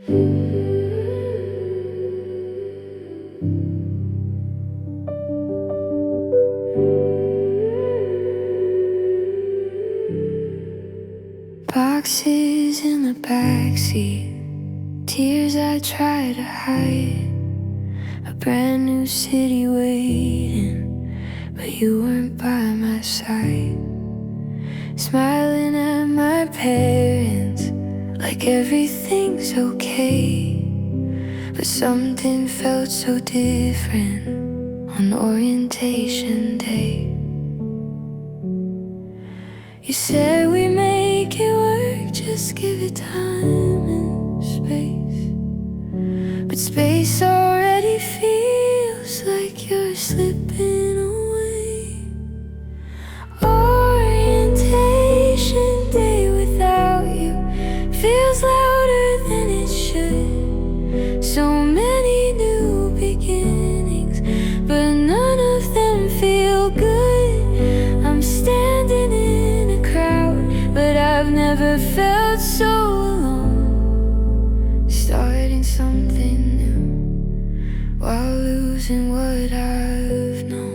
Boxes in the backseat, tears I try to hide. A brand new city waiting, but you weren't by my side. Smiling at my parents like everything's okay, but something felt so different on orientation day. You said we make it work, just give it time and space. But space already feels like you're slipping away. Orientation day without you feels louder than it should. So many new beginnings, but none of them feel good. I'm standing in a crowd, but I've never felt so alone. Starting something new while losing what I've known.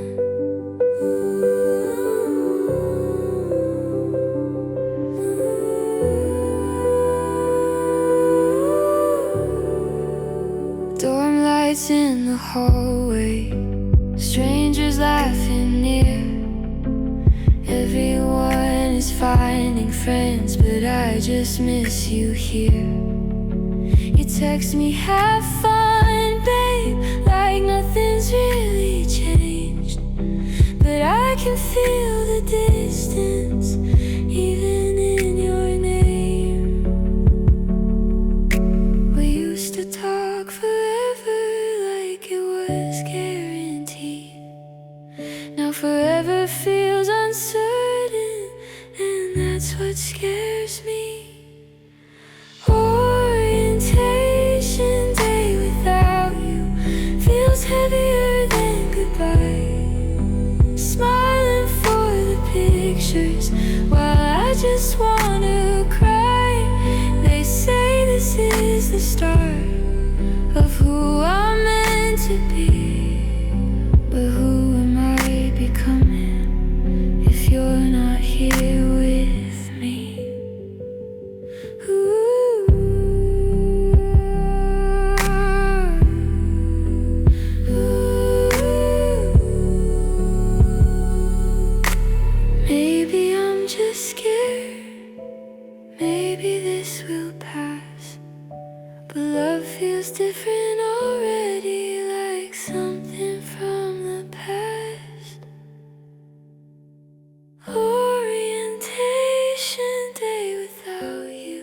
Dorm lights in the hallway, strangers laughing near. Everyone is finding friends, but I just miss you here. You text me, have fun, babe, like nothing's really changed. But I can feel the distance, even in your name. We used to talk forever like it was guaranteed. Now forever feels uncertain, and that's what scares me. Orientation day without you feels heavier than goodbye. Smiling for the pictures while I just wanna cry. They say this is the start of who I'm meant to be, but who am I becoming if you're not here with me? Ooh. Maybe I'm just scared, maybe this will pass, but love feels different already, like something from the past. Orientation day without you,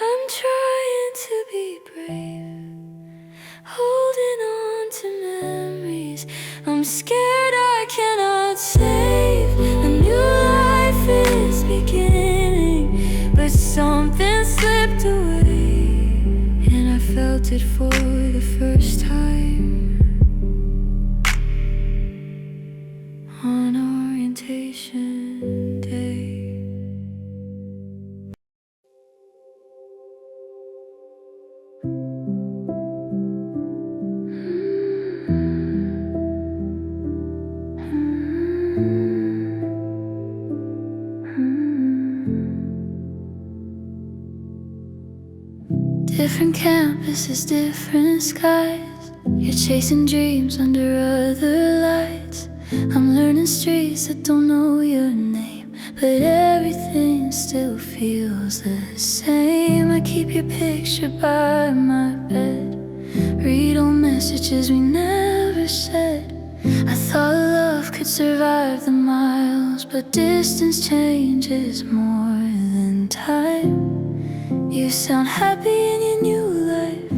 I'm trying to be brave, holding on to memories I'm scared I cannot save. A new life is beginning, but something slipped away, and I felt it for the first time on orientation day. Different campuses, different skies. You're chasing dreams under other lights. I'm learning streets that don't know your name, but everything still feels the same. I keep your picture by my bed, read old messages we never said. I thought love could survive the miles, but distance changes more than time. You sound happy in your new life,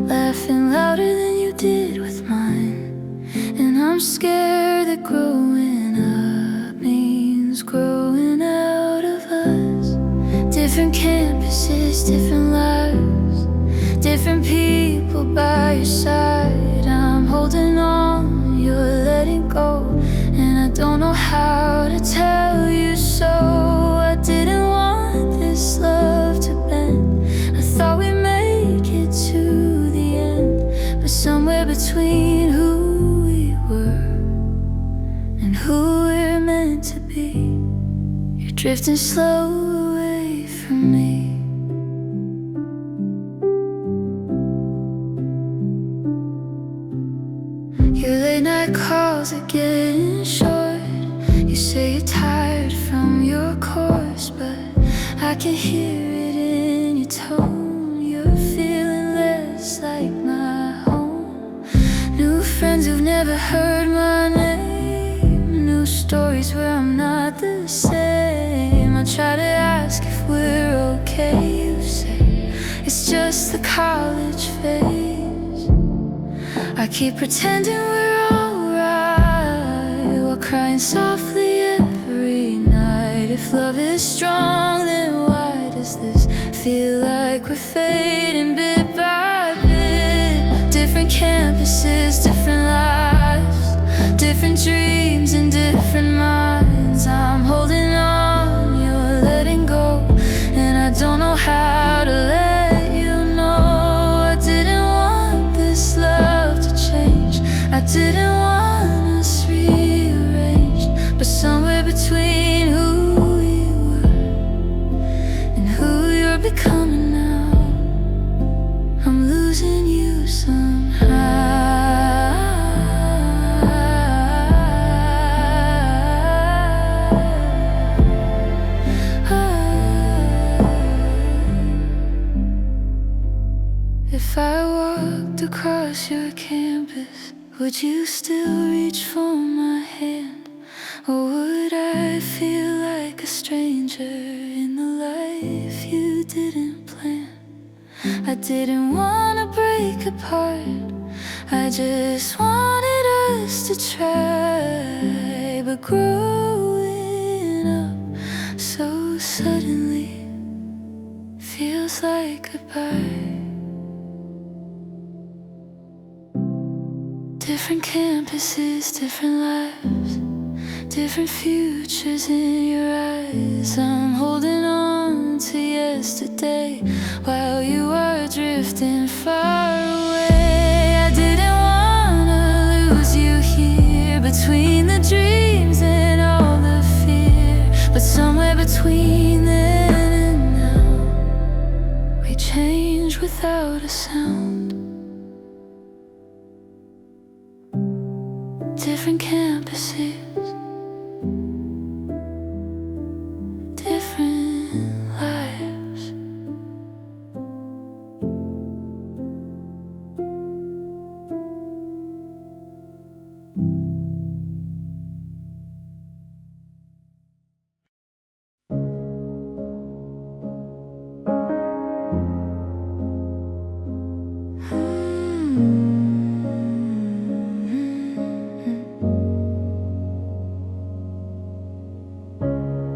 laughing louder than you did with mine. And I'm scared that growing up means growing out of us. Different campuses, different lives, different people by your side. I'm holding on, you're letting go, and I don't know how to tell you so. I didn't want this love to bend, I thought we'd make drifting slow away from me. Your late night calls are getting short. You say you're tired from your course, but I can hear it in your tone. You're feeling less like my home. New friends who've never heard my name. New stories where I'm not the same. I try to ask if we're okay. You say it's just the college phase. I keep pretending we're alright while crying softly every night. If love is strong, then why does this feel like we're fading bit by bit? Different campuses, different lives, different dreams and different minds. I'm holding on, you're letting go, and I don't know how to let you know. I didn't want this love to change. I didn't want us rearranged, but somewhere between who we were and who you're becoming now, I'm losing you somehow. If I walked across your campus, would you still reach for my hand? Or would I feel like a stranger in the life you didn't plan? I didn't want to break apart, I just wanted us to try. But growing up so suddenly feels like goodbye. Different campuses, different lives, different futures in your eyes. I'm holding on to yesterday while you are drifting far away. I didn't wanna lose you here between the dreams and all the fear, but somewhere between then and now, we change without a sound. Different campuses, different lives.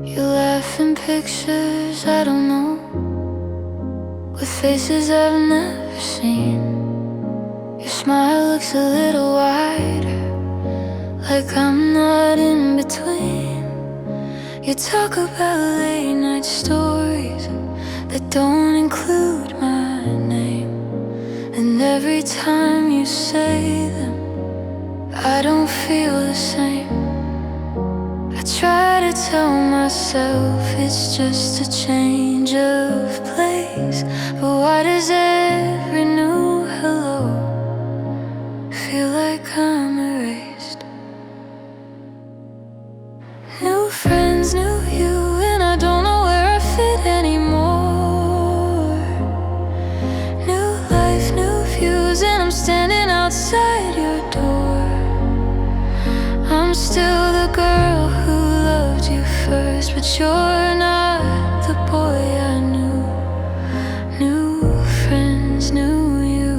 You laugh in pictures I don't know, with faces I've never seen. Your smile looks a little wider, like I'm not in between. You talk about late night stories that don't include my name, and every time you say them, I don't feel the same. I try to tell myself it's just a change of place, but why does every new hello feel like I'm erased? New friends, new you, and I don't know where I fit anymore. New life, new views, and I'm standing outside your door. I'm still the girl who loved you first, but you're not the boy I knew. New friends, new you,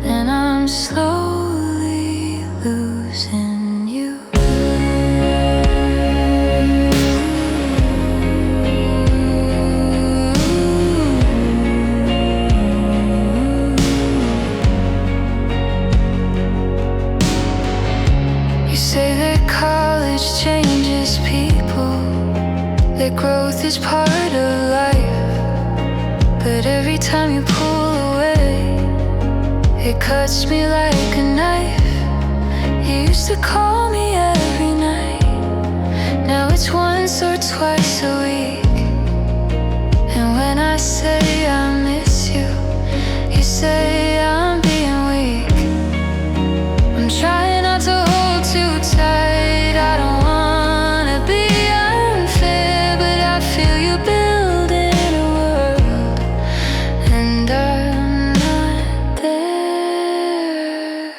and I'm slowly losing you. You say that college changes people, that growth is part of life, but every time you pull away, it cuts me like a knife. You used to call me every night, now it's once or twice a week. And when I say I miss you, you say I'm being weak. I'm trying not to hold too tight. I don't wanna be unfair, but I feel you building a world, and I'm not there.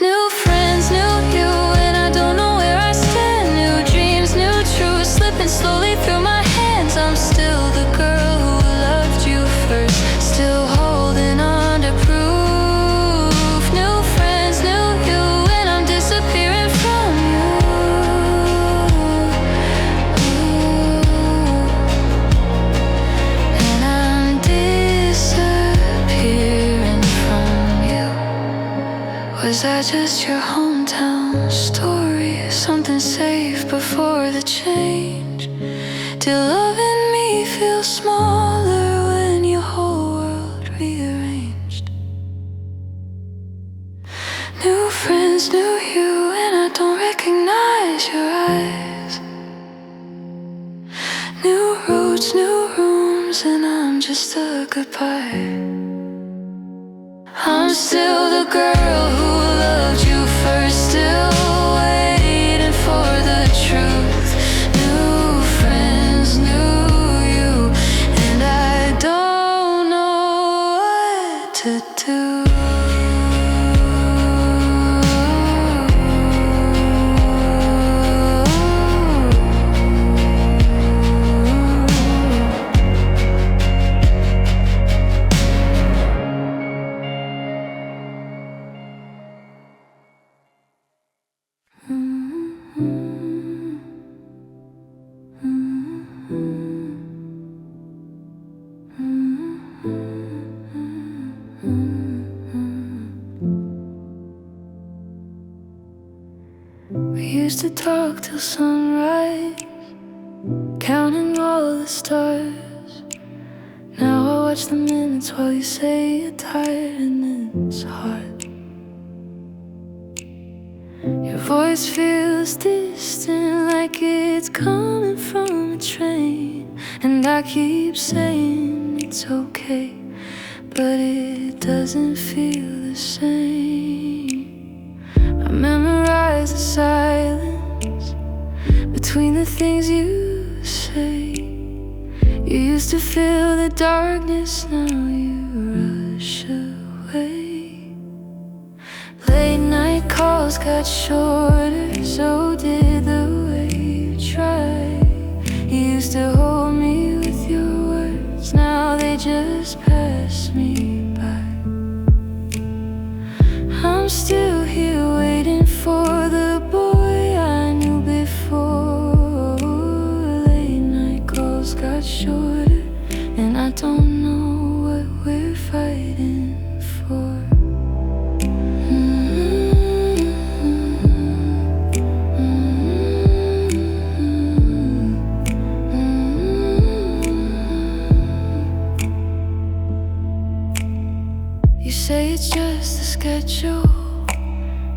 New friends, new you, and I don't know where I stand. New dreams, new truths, slipping slowly through my hands. I'm still the girl who loved you first, still holding on to proof. New friends, new you, and I'm disappearing from you. And I'm disappearing from you. Was that just your hometown story? Something safe before the change? Did loving me feel smaller when your whole world rearranged? New friends, new you, and I don't recognize your eyes. New roads, new rooms, and I'm just a goodbye. I'm still the girl who loved you first, still waiting for the truth. New friends, new you, and I don't know what to do. We used to talk till sunrise, counting all the stars. Now I watch the minutes while you say you're tired and it's hard. Your voice feels distant, like it's coming from a train. And I keep saying it's okay, but it doesn't feel the same. I memorize the silence between the things you say. You used to feel the darkness, now you rush away. Late night calls got shorter, so did the way you tried. You used to hold me with your words, now they just pass me by. I'm still here waiting for the boy I knew before. Late night calls got shorter, and I don't know what we're fighting for. You say it's just a schedule,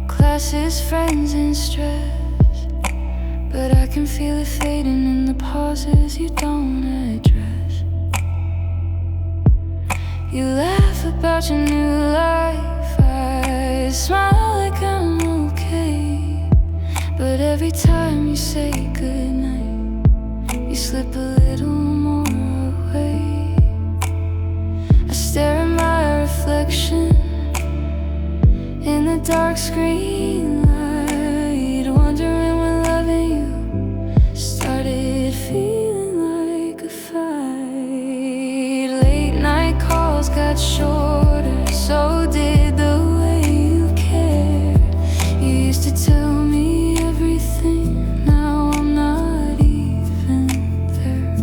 classes, friends, and stress, but I can feel it fading in the pauses you don't address. You laugh about your new life, I smile like I'm okay, but every time you say goodnight, you slip a little more away. I stare at my reflection in the dark screen light, wondering when loving you started feeling like a fight. Late night calls got shorter, so did the way you care. You used to tell me everything, now I'm not even there.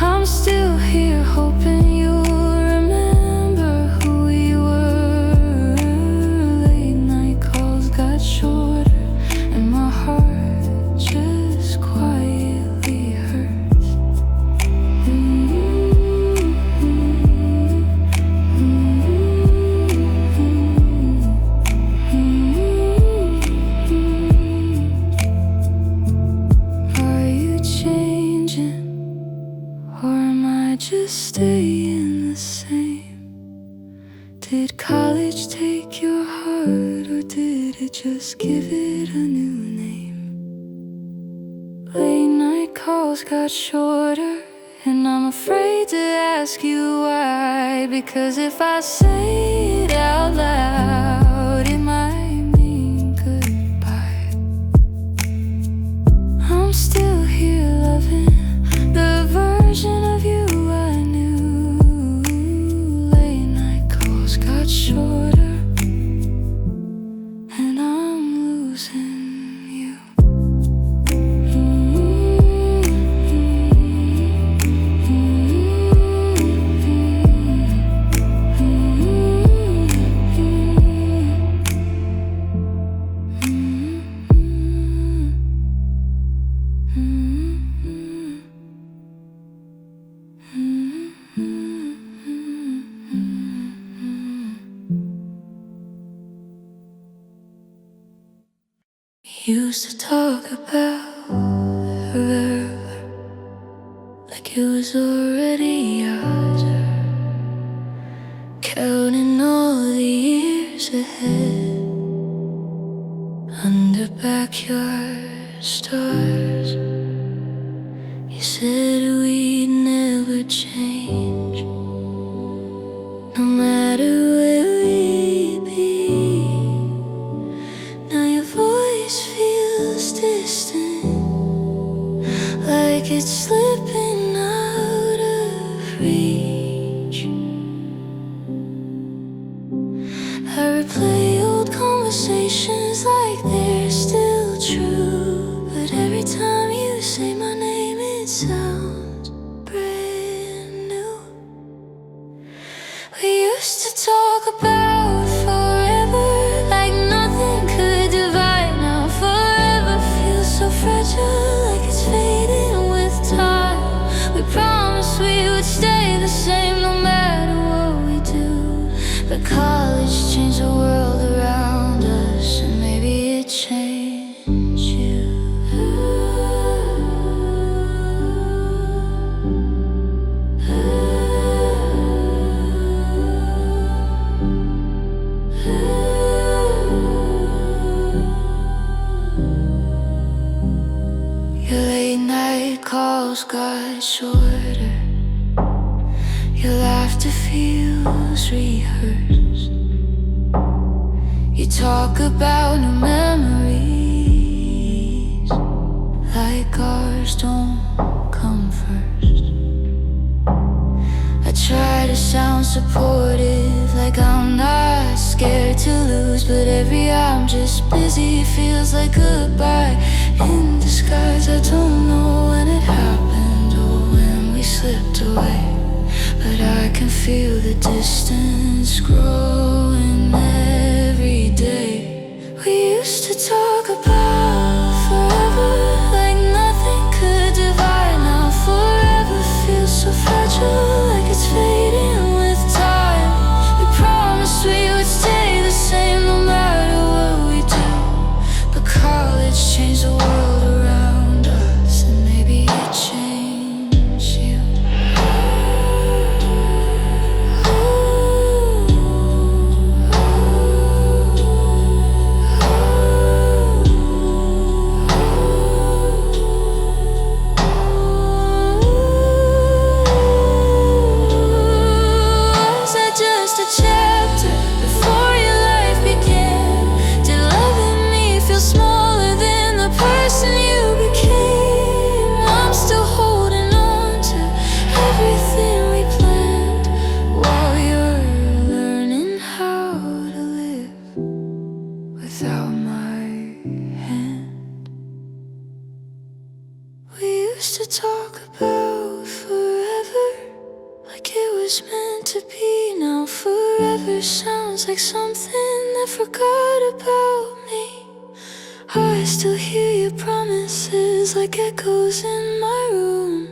I'm still here hoping you'll remember who we were. Late night calls got shorter, and my heart just quietly hurts. just staying the same? Did college take your heart, or did it just give it a new name? Late night calls got shorter, and I'm afraid to ask you why. Because if I say it out loud, it might mean goodbye. I'm still here loving the version of you I knew. Late night calls got shorter, and I'm losing you. Used to talk about forever, like it was already ours, counting all the years ahead under backyard stars. You said we'd never change, no matter where we'd be. Now your voice feels distant, like it's slipping out of reach. I replay old conversations like they're still true, but every time you say my name it sounds brand new. We used to talk about forever, like nothing could divide. Now forever feels so fragile, like it's fading with time. We promised we would stay the same no matter what we do, but college changed the world around us, and maybe it changed you. Your late night calls got shorter, your laughter feels rehearsed. You talk about new memories, like ours don't come first. I try to sound supportive, like I'm not scared to lose, but every I'm just busy feels like goodbye in disguise. I don't know when it happened or when we slipped away, but I can feel the distance growing every day. We used to talk about forever, like nothing could divide. Now forever feels so fragile, like it's fading with time. We promised we would stay the same no matter what we do, but college changed the world around us, and maybe it changed you. Was that just a chapter before your life began? Did loving me feel smaller than the person you became? I'm still holding on to everything we planned, while you're learning how to live without my hand. We used to talk about forever, like it was meant to be. Now forever sounds like something that forgot about me. I still hear your promises like echoes in my room.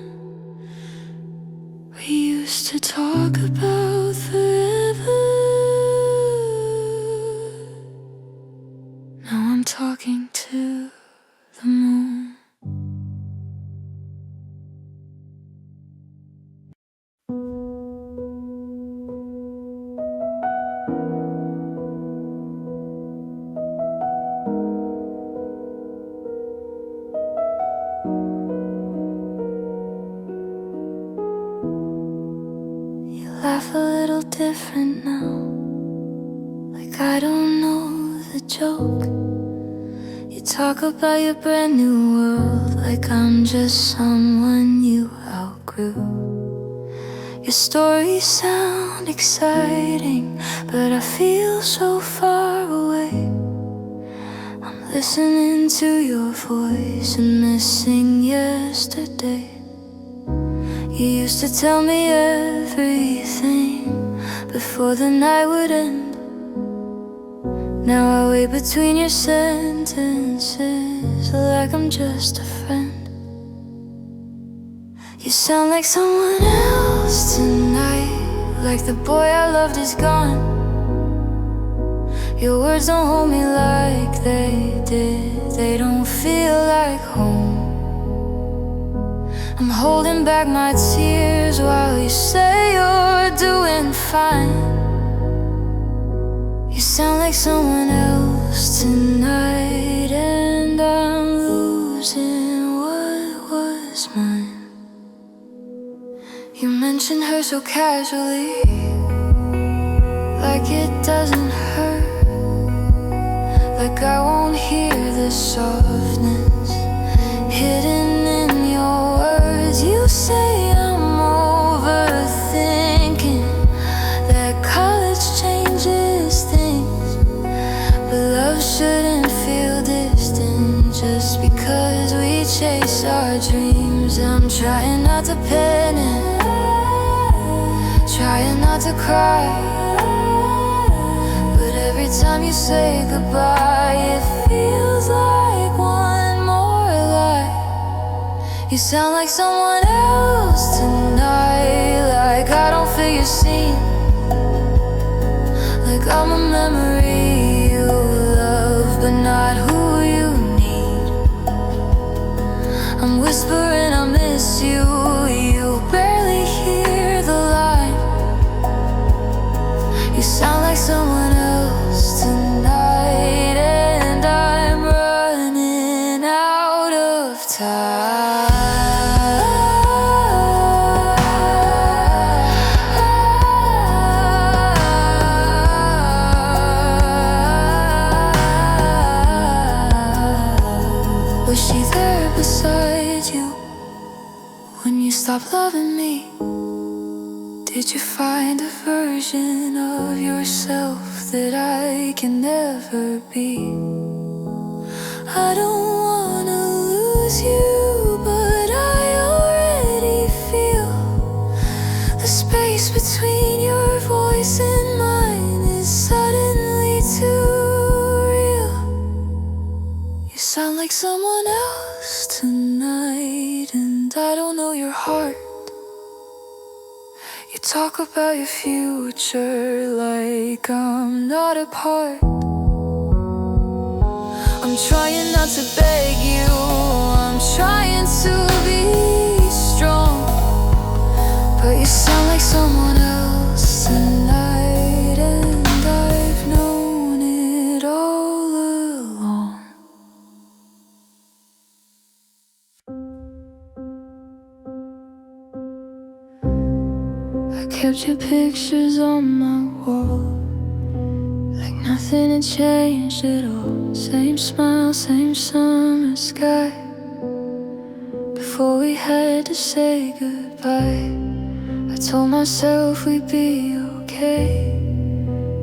We used to talk about forever. Now I'm talking to the moon. laugh a little different now, like I don't know the joke. You talk about your brand new world like I'm just someone you outgrew. Your stories sound exciting, but I feel so far away. I'm listening to your voice and missing yesterday. You used to tell me everything before the night would end. Now I wait between your sentences like I'm just a friend. You sound like someone else tonight, like the boy I loved is gone. Your words don't hold me like they did, they don't feel like home. I'm holding back my tears while you say you're doing fine. You sound like someone else tonight, and I'm losing what was mine. You mentioned her so casually, like it doesn't hurt, like I won't hear the softness hidden in your words. You say I'm overthinking, that college changes things, but love shouldn't feel distant just because we chase our dreams. I'm trying not to panic, trying not to cry, but every time you say goodbye it feels like one more lie. You sound like someone else tonight, like I don't fit your scene, like I'm a memory you love but not who you need. I'm whispering I miss you, you barely hear the line. You sound like someone else tonight, and I'm running out of time. Was she there beside you when you stopped loving me? Did you find a version of yourself that I can never be? I don't wanna lose you, but I already feel the space between your voice and mine is suddenly too real. You sound like someone else tonight, and I don't know your heart. You talk about your future like I'm not a part. I'm trying not to beg you, I'm trying to be strong, but you sound like someone else tonight, and I've known it all along. I kept your pictures on my wall, like nothing had changed at all. Same smile, same summer sky. Before we had to say goodbye, I told myself we'd be okay.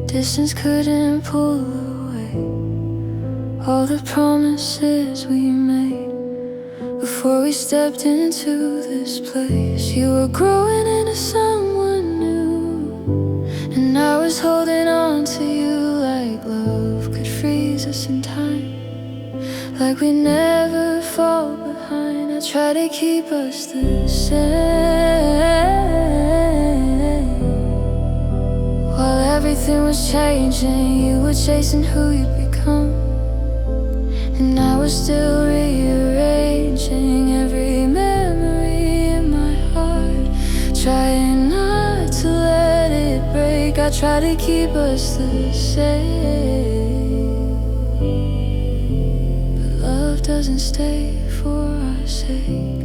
Distance couldn't pull away all the promises we made before we stepped into this place. You were growing into someone new, and I was holding on to you like love could freeze us in time, like we never fall behind. I try to keep us the same. While everything was changing, you were chasing who you'd become, and I was still rearranging every memory in my heart, trying not to let it break. I try to keep us the same, but love doesn't stay for our sake.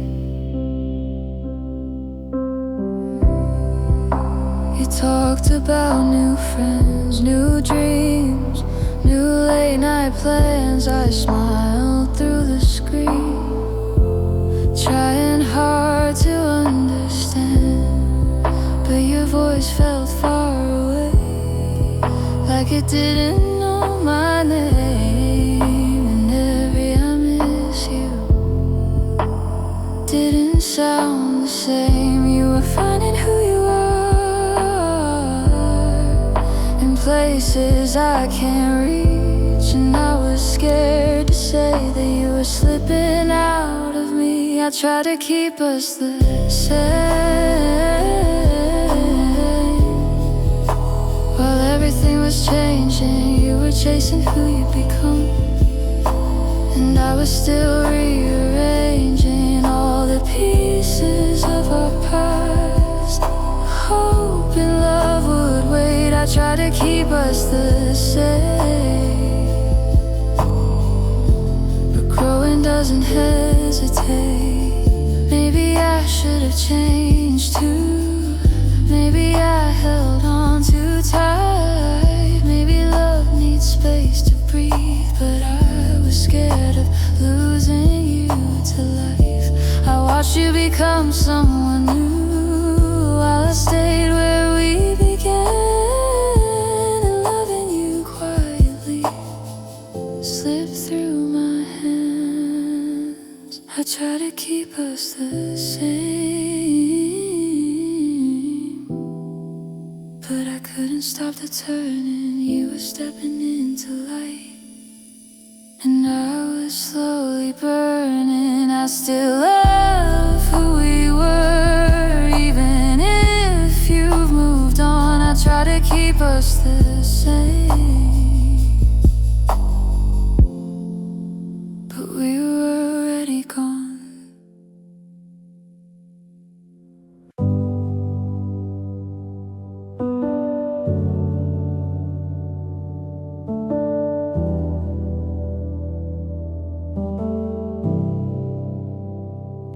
You talked about new friends, new dreams, new late night plans. I smiled through the screen, trying hard to understand, but your voice felt far away, like it didn't know my name. And every I miss you didn't sound the same. You were finding who you are in places I can't reach, and I was scared to say that you were slipping out of me. I tried to keep us the same while everything was changing. You were chasing who you'd become, and I was still rearranging all the pieces of our past, hoping love would wait. I tried to keep us the same, but growing doesn't hesitate. Maybe I should have changed too. Maybe I held on too tight. Maybe love needs space to breathe, but I was scared of losing you to life. I watched you become someone new while I stayed where we began, and loving you quietly slipped through my hands. I try to keep us the same, but I couldn't stop the turning. You were stepping into light, and I was slowly burning. I still love who we were, even if you've moved on. I try to keep us the same, but we were already gone.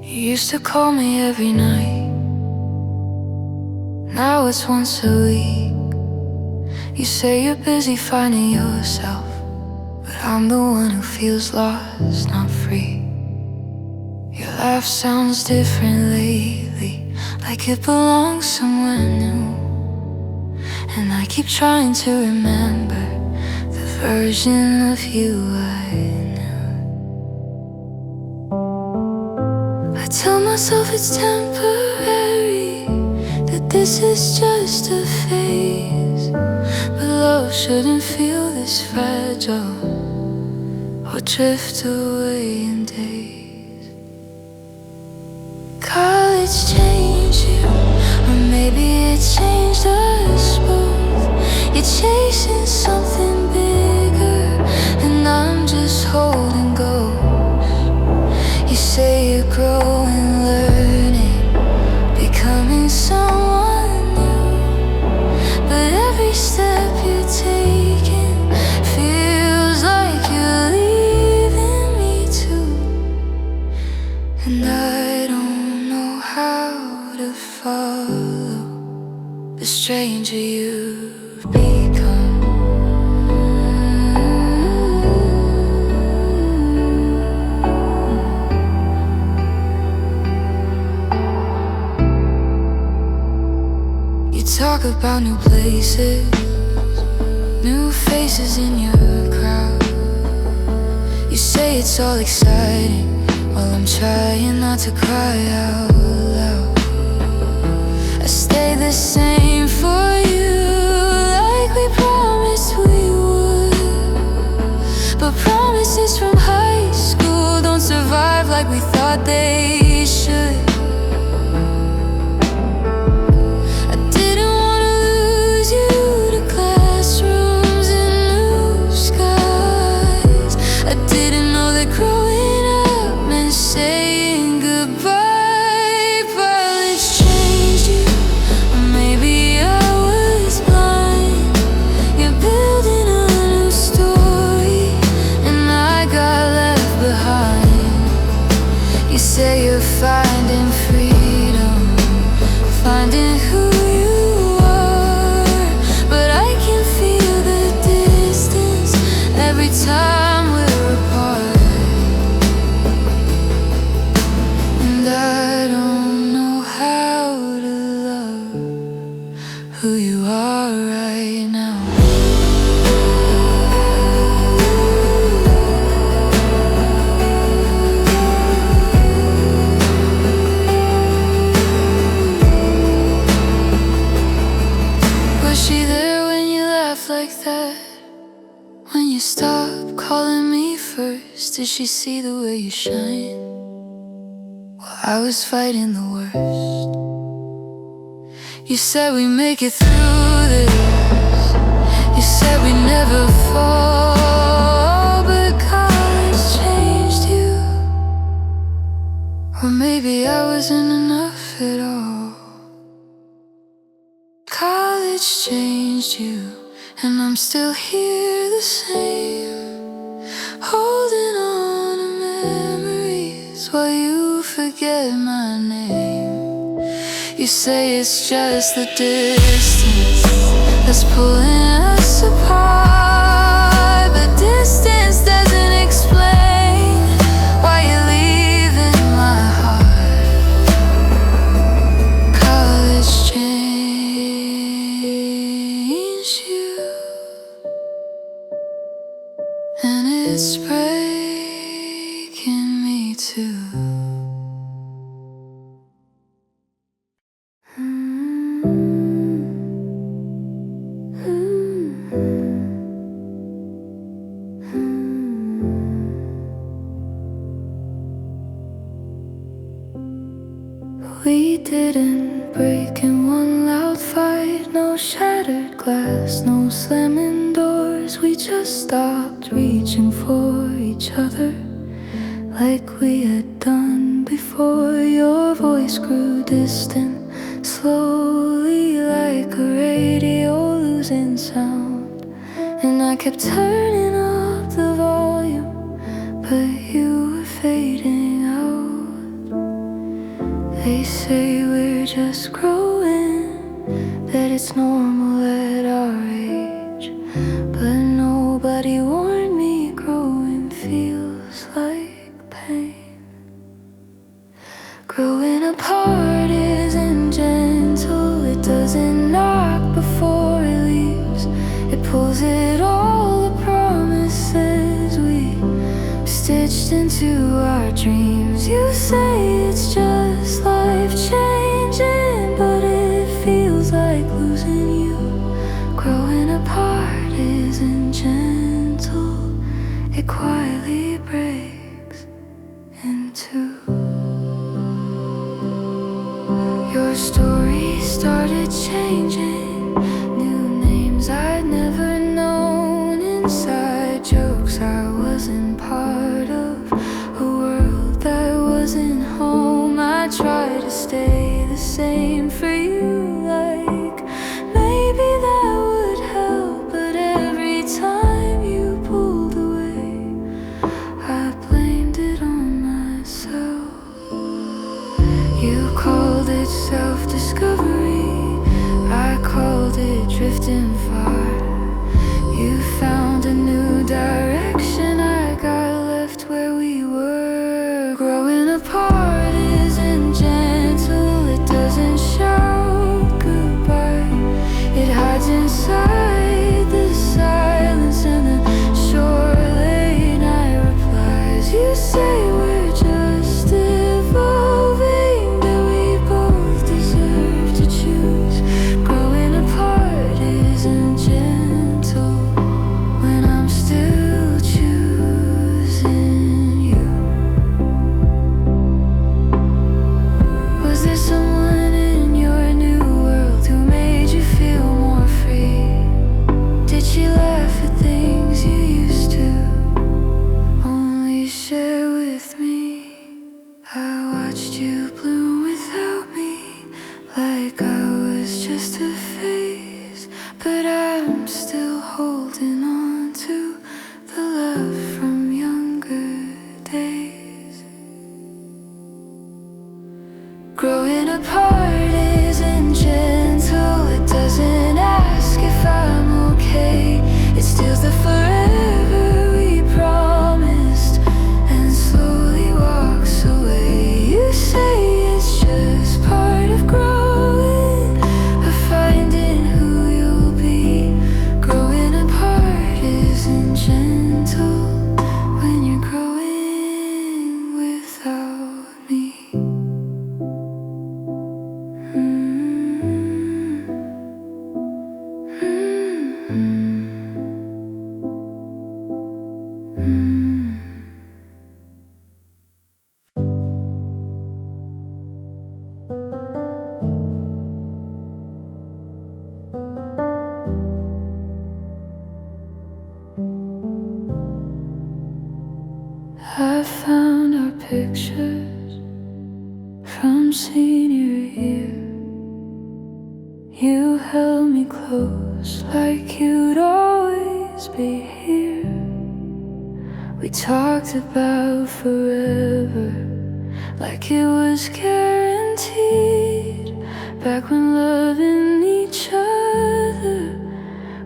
You used to call me every night, now it's once a week. You say you're busy finding yourself, but I'm the one who feels lost, not free. Your laugh sounds different lately, like it belongs somewhere new, and I keep trying to remember the version of you I knew. I tell myself it's temporary, that this is just a phase, but love shouldn't feel this fragile or drift away in days. College changed you, or maybe it changed us both. You're chasing something bigger, and I'm just holding ghosts. You say you're growing, learning, becoming someone new, but every step you're taking feels like you're leaving me too. And I don't know how to follow the stranger you've become. You talk about new places, new faces in your crowd. You say it's all exciting, while I'm trying not to cry out loud. I stay the same for you, like we promised we would, but promises from high school don't survive like we thought they should. I didn't want to lose you to classrooms and new skies. I didn't know that growing up meant saying goodbye. Violence changed you, or maybe I was blind. You're building a new story, and I got left behind. You say you're like that? When you stopped calling me first, did she see the way you shine? Well, I was fighting the worst. You said we make it through this. You said we never fall, but college changed you. Or maybe I wasn't enough at all. College changed you, and I'm still here the same, holding on to memories while you forget my name. You say it's just the distance that's pulling us apart, but distance doesn't explain why you're leaving my heart. College changed you, and it's breaking me too. We didn't break in one loud fight, no shattered glass, no slamming doors. We just stopped reaching for each other like we had done before. Your voice grew distant, slowly like a radio losing sound, and I kept turning up the volume, but you were fading out. They say we're just growing, that it's normal at our age, but nobody warned me growing feels like pain. Growing apart isn't gentle, it doesn't knock before it leaves. It pulls it all, the promises we stitched into our dreams. You say it's just life changing, but it feels like losing you. Growing apart isn't gentle, it quietly breaks in two. Your story started changing, new names I'd never known, inside jokes I wasn't part of, a world that wasn't home. I tried to stay the same for you, like maybe that would help, but every time you pulled away, I blamed it on myself. You called it self-discovery, I called it drifting far. You found a new direction, I got left where we were. Growing apart isn't gentle, it doesn't shout goodbye. It hides inside the silence and the short late night replies. You say we're just evolving, that we both deserve to choose. Growing apart isn't gentle when I'm still choosing you. Was there someone in your new world who made you feel more free? Did she laugh at things you used to only share with me? I watched you bloom without me, like I was just a phase, but I'm still holding on to the love from younger days. Growing apart isn't gentle, it doesn't ask if I'm okay. It steals the forever we promised and slowly walks away. You say it's just part of growing, of finding You held me close like you'd always be here. We talked about forever like it was guaranteed. Back when loving each other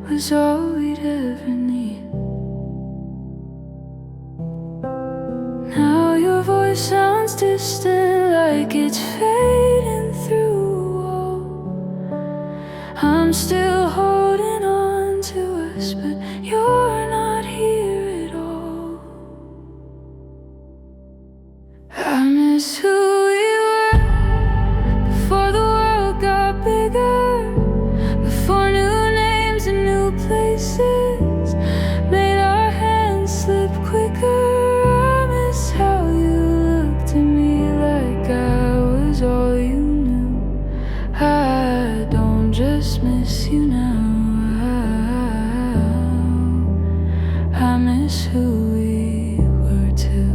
was all we'd ever need. Now your voice sounds distant, like it's fading through a wall. I'm still holding on to us, but you're not here at all. I miss who we were before the world got bigger, before new names and new places made our hands slip quicker. I miss how you looked at me like I was all you knew. I don't just miss you now, I miss who we were too.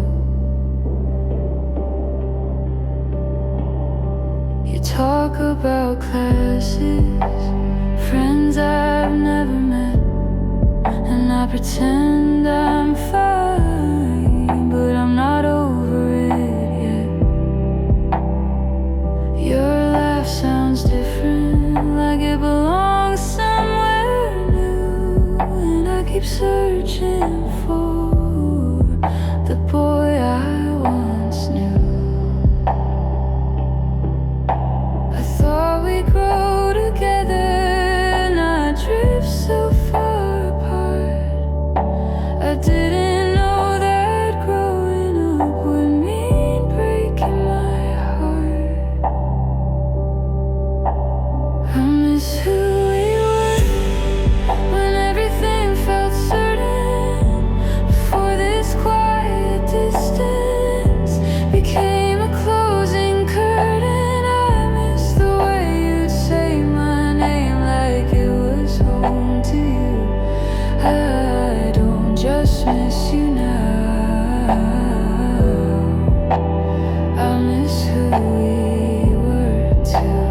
You talk about classes, friends I've never met, and I pretend I'm fine, but I'm not over it yet. Your laugh sounds different, like it belongs somewhere new, and I keep searching for the boy I once knew. I thought we'd grow together, not drift so far apart. I didn't know that growing up would mean breaking my heart. I miss who we were when everything felt certain, before this quiet distance became a closing curtain. I miss the way you'd say my name like it was home to you. I don't just miss you now, I miss who we were too.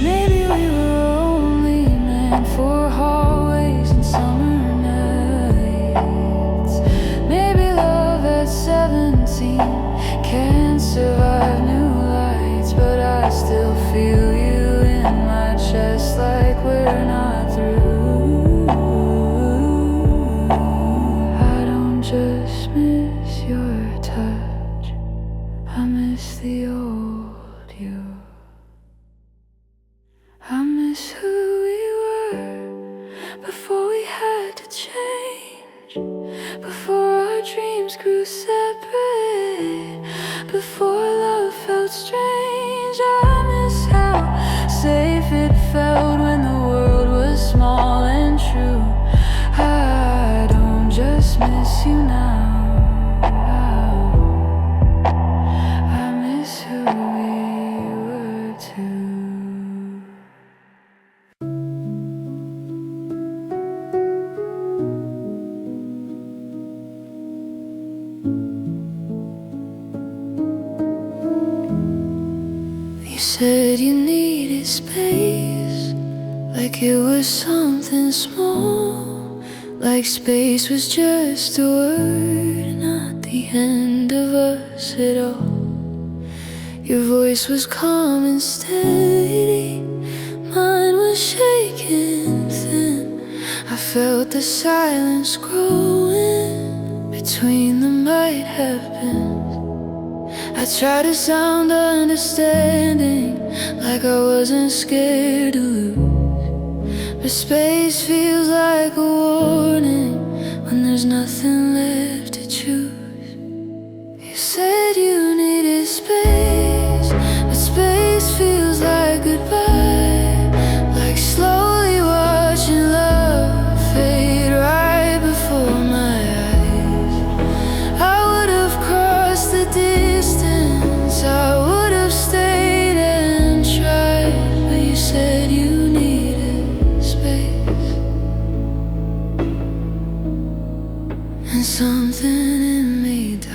Maybe we were only meant for hallways and summer nights. Maybe love at 17 can't survive new lights, but I still feel you in my chest like we're not through. I don't just miss your touch, I miss the old you. I miss who we were before we had to change, before our dreams grew separate, before love felt strange. I miss how safe it felt when the world was small and true. I don't just miss you now, I miss who we were too. You said you needed space, like it was something small, like space was just a word, not the end of us at all. Your voice was calm and steady, mine was shaking thin. I felt the silence growing between the might have beens. I tried to sound understanding, like I wasn't scared to lose, but space feels like a warning when there's nothing left to choose. You said you needed space, but space feels like goodbye, like slowly watching love fade right before my eyes. I would have crossed the distance, I would have stayed and tried, but you said you needed space, and something in me died.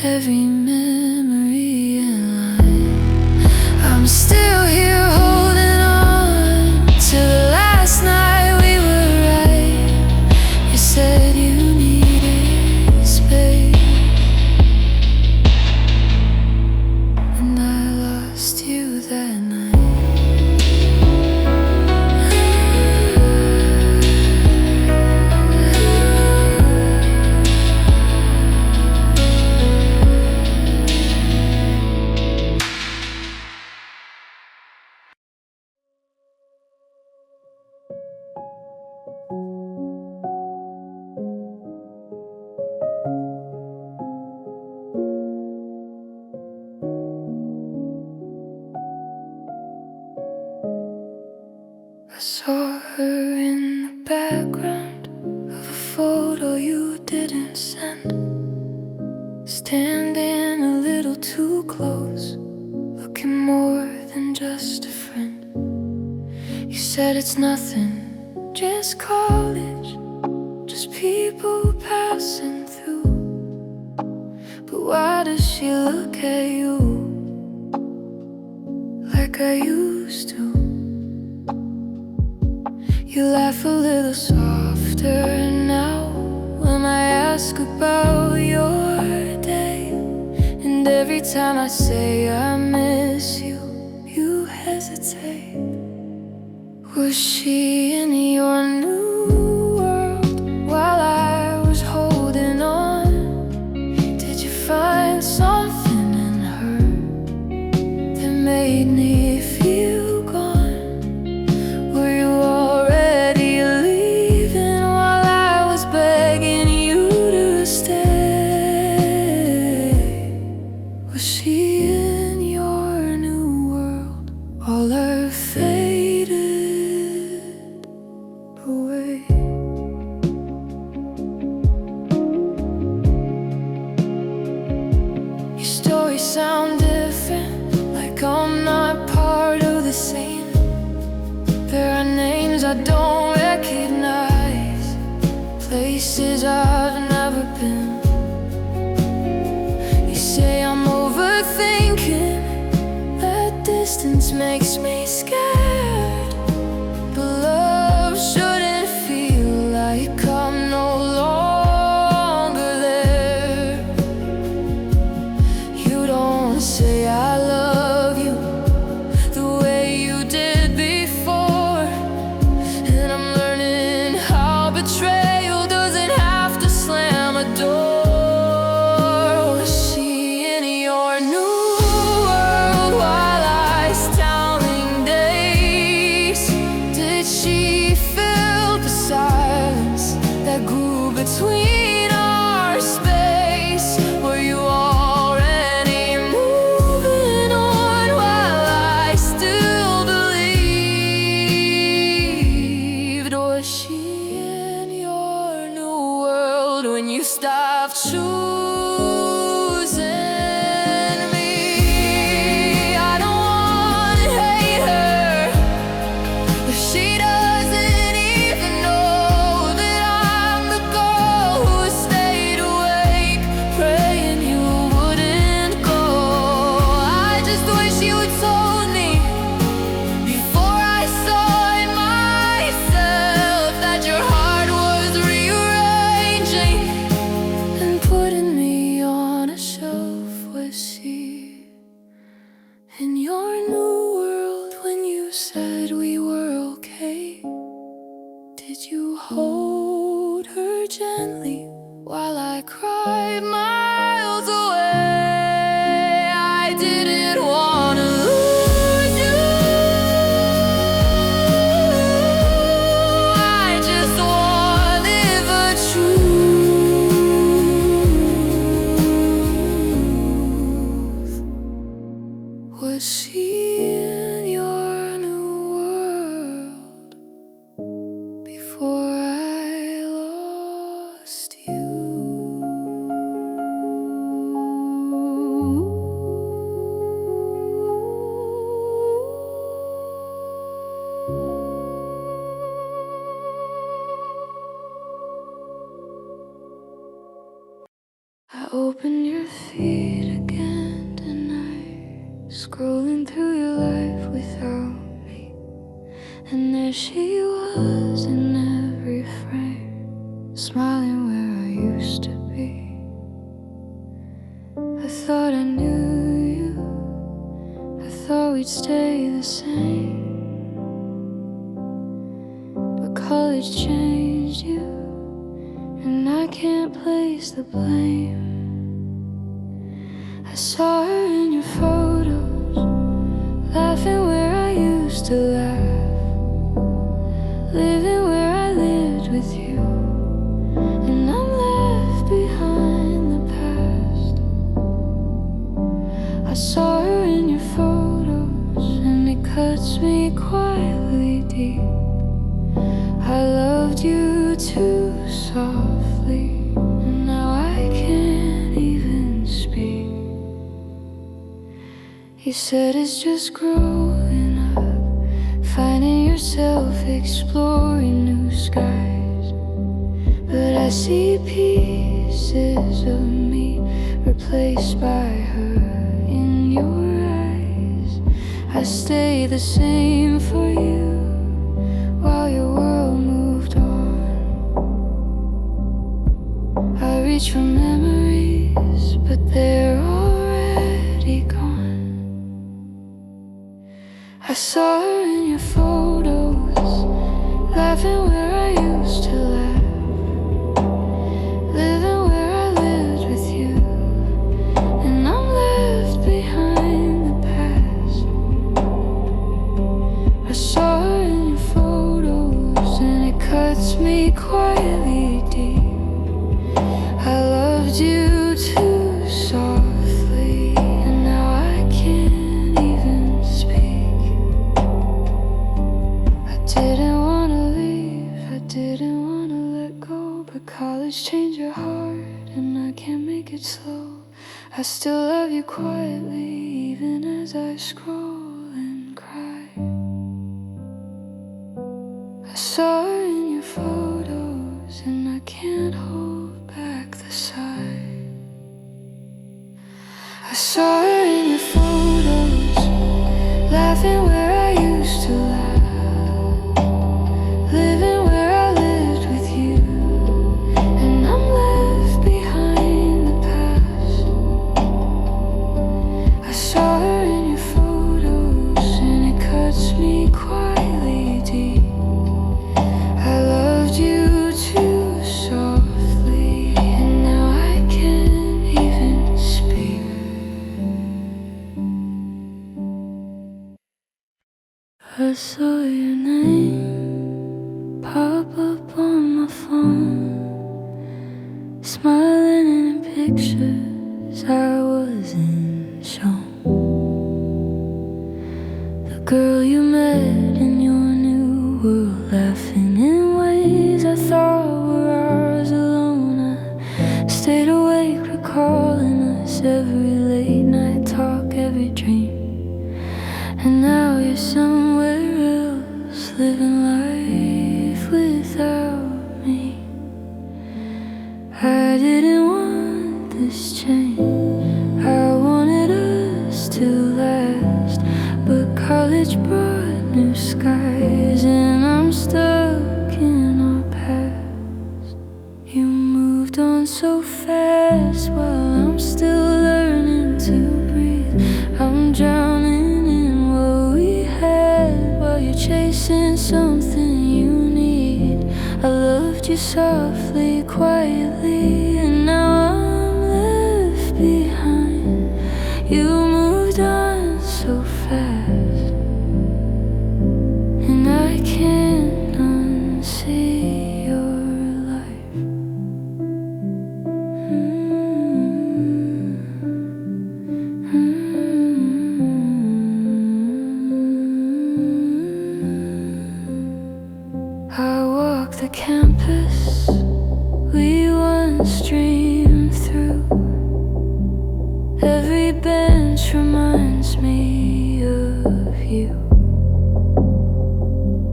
every memory in line. I'm still here holding on to the last night we were right. You said you needed space, and I lost you that night. I saw her in the background of a photo you didn't send, standing a little too close, looking more than just a friend. You said it's nothing, just college, just people passing through. But why does she look at you like I used to? You laugh a little softer now when I ask about your day. And every time I say I miss you, you hesitate. Was she in your new world while I was holding on? Did you find something in her that made me feel gone? Were you already leaving while I was begging you to stay? Was she in your new world, all her faded away? Your stories sound different, like I'm not part of the scene. There are names I don't recognize, places I've never been. You say I'm overthinking, that distance makes me scared. But love shouldn't feel like I'm no longer there. You don't say I love you the way you did before, and I'm learning how betrayal doesn't have to slam a door. Was she in your new world while I was counting days? Did she fill the silence that grew between our space? Were you already moving on while I still believed? Was she in your new world when you stopped choosing me? I don't wanna hate her if she doesn't even know that I'm the girl who stayed awake, praying you wouldn't go. I just wish you had told me before I saw in myself that your heart was rearranging and putting me on a shelf. Was she in your new world when you said we were okay? Did you hold her gently while I cried miles away? I didn't wanna lose you, I just wanted the truth. Was she in your new world before I lost you? I opened your feet again tonight, scrolling through your life without me. And there she was in every frame, smiling where I used to be. I thought I knew you, I thought we'd stay the same, but college changed you, and I can't place the blame. I saw her in your photos, laughing where I used to laugh, living where I lived with you, and I'm left behind the past. I saw her in your photos, and it cuts me quietly deep. I loved you too softly, and now I can't even speak. You said it's just growing up, finding yourself, exploring new skies. But I see pieces of me replaced by her in your eyes. I stay the same for you while your world moved on. I reach for memories, but they're already gone. I saw her in your photos, laughing where I used to laugh, living where I lived with you, and I'm left behind the past. I saw her in your photos, and it cuts me quietly deep. I loved you too softly, and now I can't even speak. I didn't wanna leave, I didn't wanna let go, but college changed your heart, and I can't make it slow. I still love you quietly, even as I scroll and cry. I saw her in your photos, and I can't hold back the sigh. I saw her in your photos, laughing where I used to laugh, living where I lived with you, and I'm left behind the past. I saw her in your photos, and it cuts me quietly deep. I loved you too softly, and now I can't even speak. I saw your name pop up on my phone, smiling in pictures I wasn't shown. The girl you met in your new world, laughing in ways I thought were ours alone. I stayed awake, recalling us every late night talk, every dream. And now you're somewhere else, living life without me. I didn't want this change, I wanted us to last, but college brought new skies, and I'm stuck in our past. You moved on so fast while I'm still learning to breathe. I'm drowning in what we had while you're chasing something you need. I loved you softly, quietly, and now I'm left behind. You moved on so fast, and I can't unsee your life. I walk the campus we once dreamed through. Every bench reminds me of you.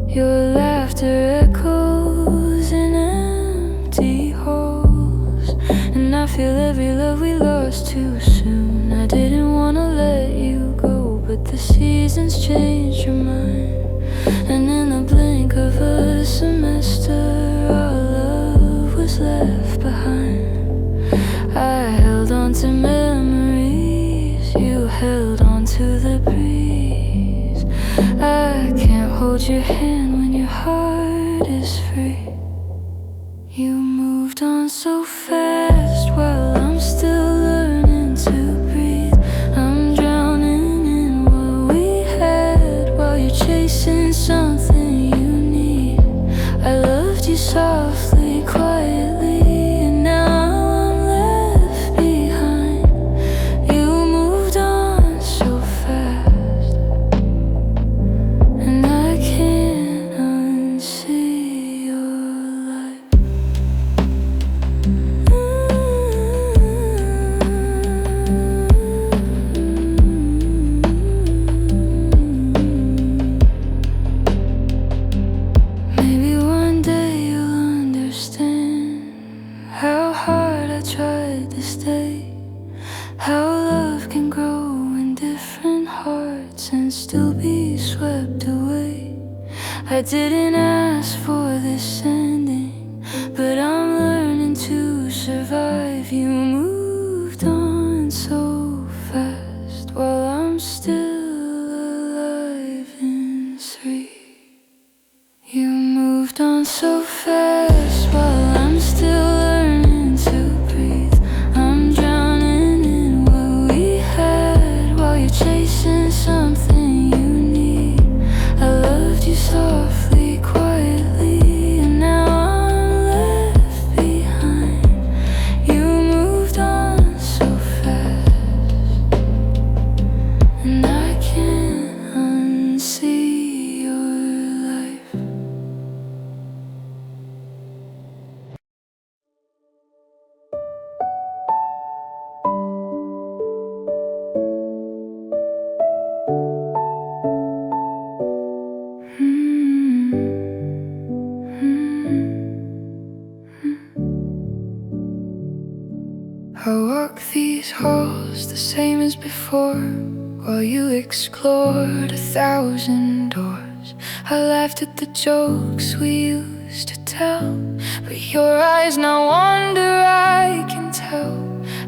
Your laughter echoes in empty halls, and I feel feel every love we lost too soon. I didn't wanna let you go, but the seasons changed your mind. And in the blink of a semester, our love was left behind. I held on to memories, you held on to the breeze. I can't hold your hand when your heart is free. You moved on so fast while I'm still learning to breathe. I'm drowning in what we had while you're chasing something you need. I loved you softly, quietly, and now I'm left behind. You moved on so fast, and I can't unsee your life. Maybe one day you'll understand how hard I tried to stay, how love can grow in different hearts and still be swept away. I didn't ask for this ending, but I'm learning to survive. You moved on so fast while I'm still alive in 3. You moved on so fast while I'm still learning to breathe. I'm drowning in what we had while you're chasing something you need. I loved you softly, quietly, and now I'm left behind. You moved on so fast, and I can't unsee your life. I walk these halls the same as before, while you explored 1,000 doors. I laughed at the jokes we used to tell, but your eyes now wonder, I can tell.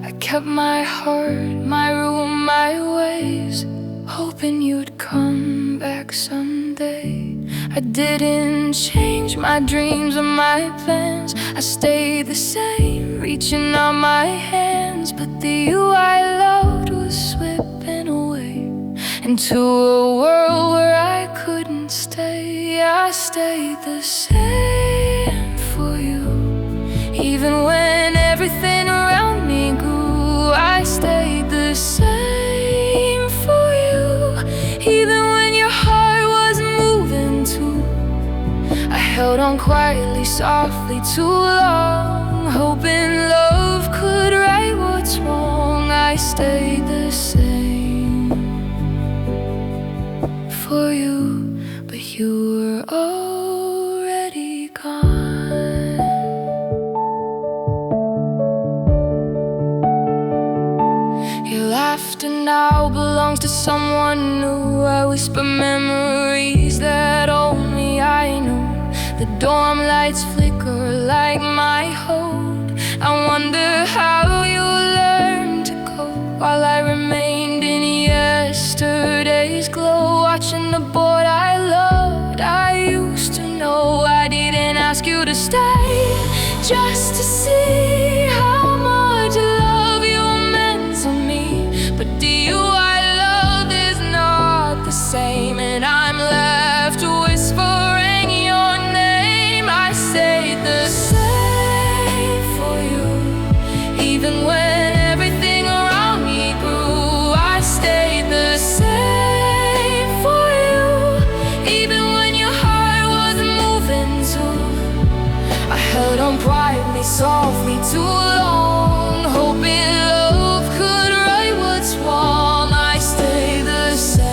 I kept my heart, my room, my ways, hoping you'd come back someday. I didn't change my dreams or my plans. I stayed the same, reaching out my hands, but the you I loved was slipping away into a world where I couldn't stay. I stayed the same for you, even when everything around me grew. I stayed the same for you, even when your heart was moving too. I held on quietly, softly, too long, hoping love could right what's wrong. I stayed the same for you, but you were already gone. Your laughter now belongs to someone new. I whisper memories that only I know. The dorm lights flicker like my hope. I wonder how you learned to cope while I remained in yesterday's glow, watching the board I loved. I used to know. I didn't ask you to stay just to see how much love you meant to me, but the you I loved is not the same, and I'm left whispering your name. I stayed the same for you, even when everything around me grew. I stayed the same for you, even when your heart was moving too. I held on quietly, softly, too long, hoping love could right what's wrong. I stayed the same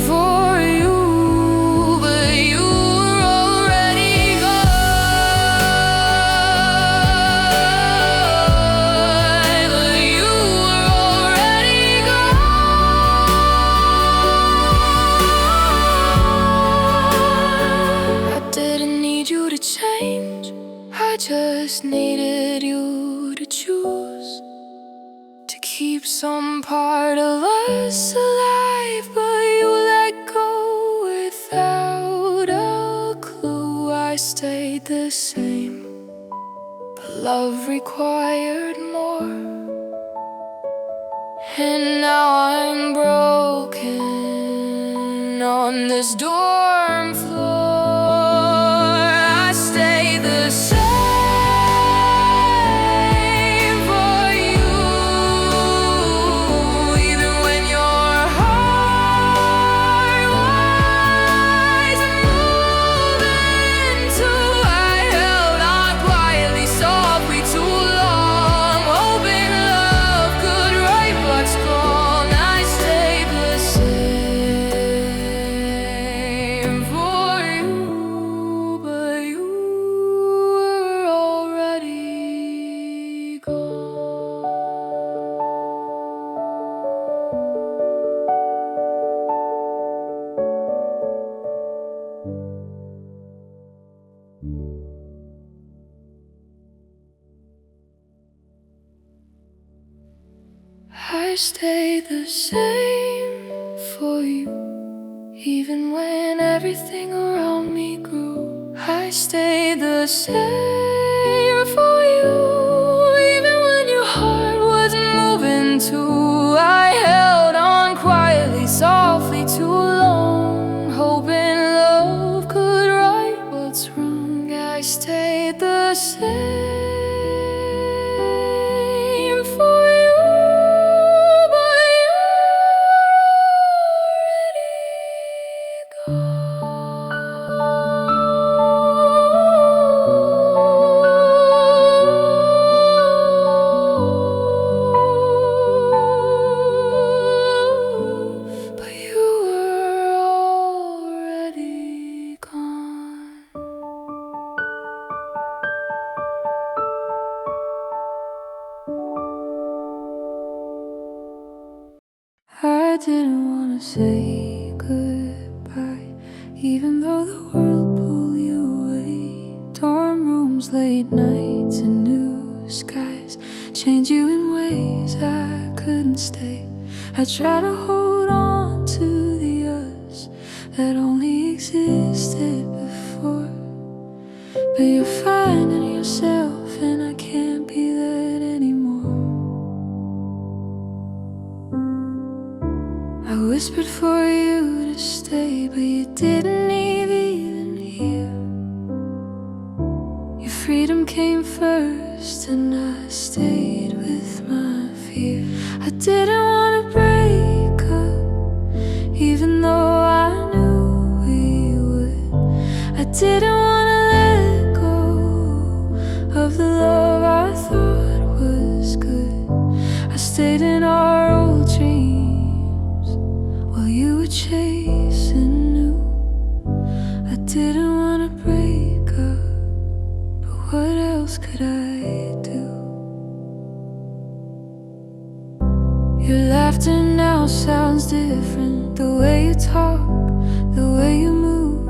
for you, but you were already gone. keep some part of us alive, but you let go without a clue. I stayed the same, but love required more. And now I'm broken on this dorm floor. I stay the same for you, even when your heart was moving too. I held on quietly, softly too long, hoping love could right what's wrong. I stayed the same for you, but you were already gone. I stayed the same for you, even when everything around me grew. I stayed the same for you, even when your heart was moving too. I held on quietly, softly too long, hoping love could right what's wrong. I stayed the same for you, but you're already gone. But you were already gone. I didn't want to say goodbye, even though the world pulled you away. Dorm rooms, late nights, and new skies change you in ways I couldn't stay. I tried to hold on to the us that only existed before, but you're finding yourself, and I can't be that anymore. I whispered for you to stay, but you didn't even hear. Your freedom came first, and I stayed with my fear. I didn't want to break up, even though I knew we would. I didn't want to let go of the love I thought was good. I stayed in our old dreams while you were chasing new. I didn't want to break up, but what else could I do? Your laughter now sounds different, the way you talk, the way you move.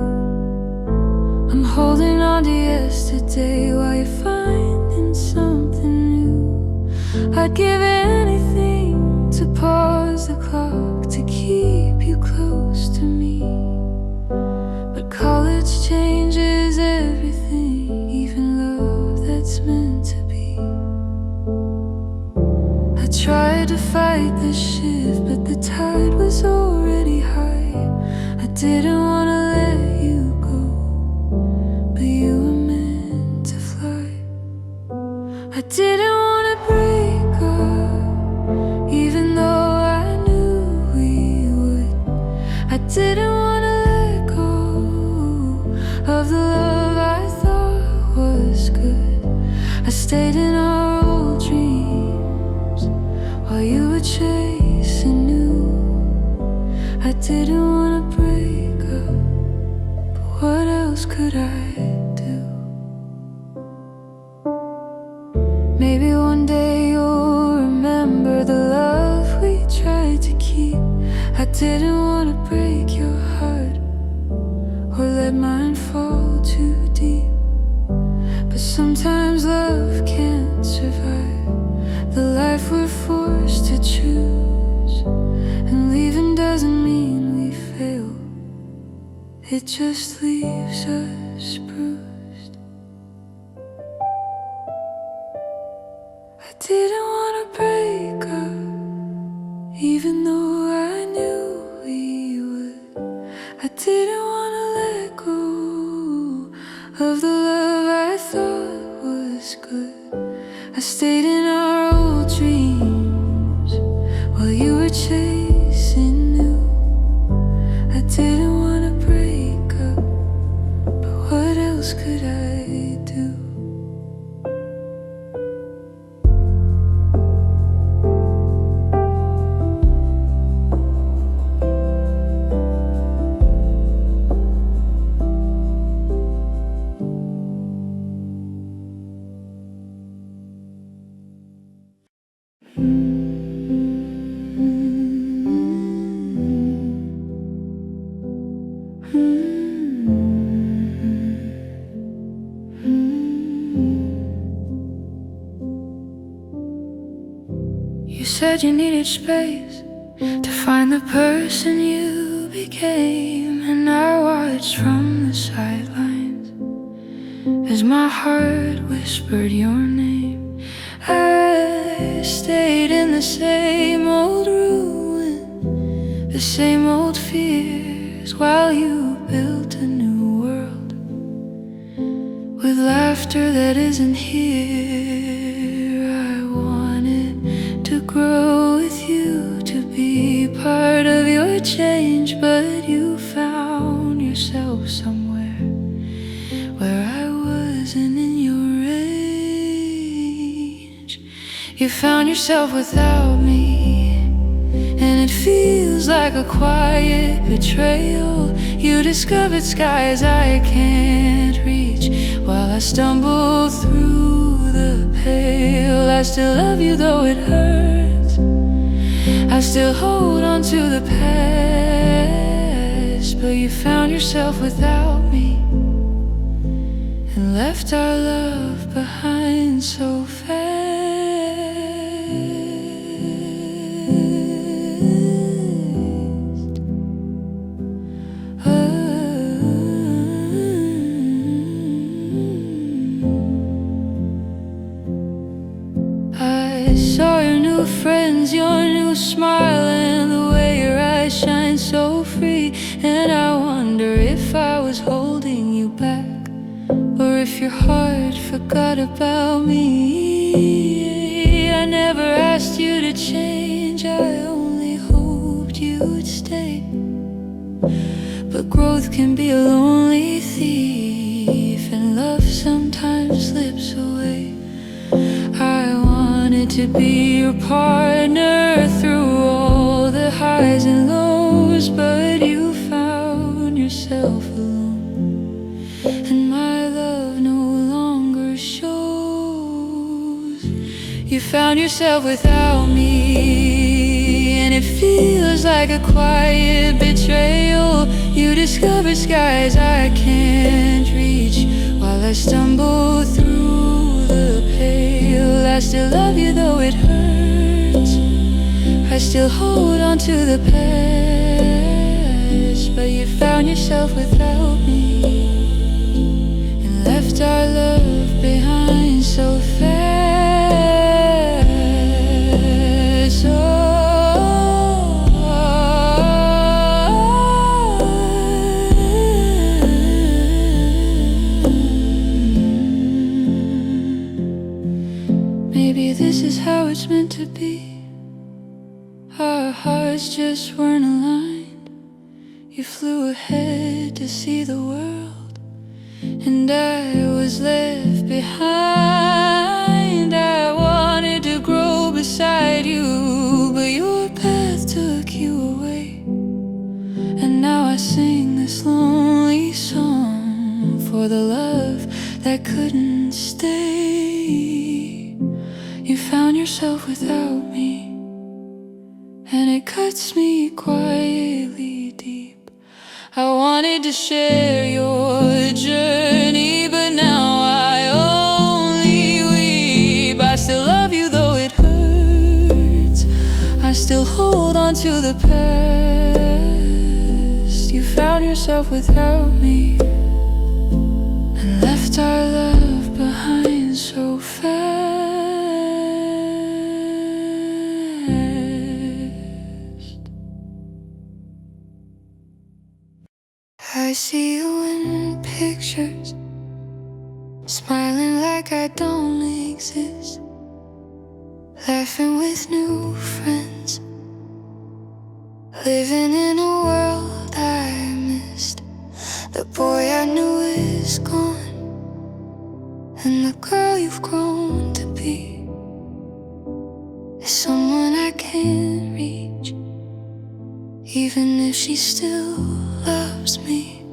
I'm holding on to yesterday while you're finding something new. I'd give anything to pause the clock, to keep you close to me. But college changes everything, even love that's meant to be. I tried to fight the shift, but the tide was already high. I didn't want to let you go, but you were meant to fly. I didn't want to break up, even though I knew we would. I didn't want to let go of the love I thought was good. I stayed in our old dreams while you were chasing new. I didn't want to break up, but what else could I do? Maybe one day you'll remember the love we tried to keep. I didn't want to break your heart or let mine fall too deep. But sometimes love can't survive the life we're forced to choose. And leaving doesn't mean we fail, it just leaves us bruised. I didn't wanna break up, even though I knew we would. I didn't wanna let go of the love I thought was good. I stayed in our old dreams while you were chasing new. I didn't wanna break up, but what else could I do? You said you needed space to find the person you became, and I watched from the sidelines as my heart whispered your name. I stayed in the same old ruin, the same old fears, while you built a new world with laughter that isn't here. I wanted to grow with you, to be part of your change, but you found yourself somewhere where I wasn't in your range. You found yourself without me, and it feels like a quiet betrayal. You discovered skies I can't reach while I stumble through the pale. I still love you though it hurts, I still hold on to the past. But you found yourself without me and left our love behind so fast. I saw your new friends, your new smile, and the way your eyes shine so free. And I wonder if I was holding you back, or if your heart forgot about me. I never asked you to change, I only hoped you'd stay. But growth can be a lonely thief, and love sometimes slips away. I wanted to be your partner through all the highs and lows, but you found yourself alone, and my love no longer shows. You found yourself without me, and it feels like a quiet betrayal. You discovered skies I can't reach while I stumble through the pale. I still love you though it hurts, I still hold on to the past. But you found yourself without me and left our love behind so fast. Maybe this is how it's meant to be. Our hearts just weren't aligned. You flew ahead to see the world, and I was left behind. I wanted to grow beside you, but your path took you away. And now I sing this lonely song for the love that couldn't stay. You found yourself without me, and it cuts me quietly deep. I wanted to share your journey, but now I only weep. I still love you though it hurts, I still hold on to the past. You found yourself without me and left our love behind so fast. I see you in pictures, smiling like I don't exist, laughing with new friends, living in a world I missed. The boy I knew is gone, and the girl you've grown to be is someone I can't reach, even if she still loves me.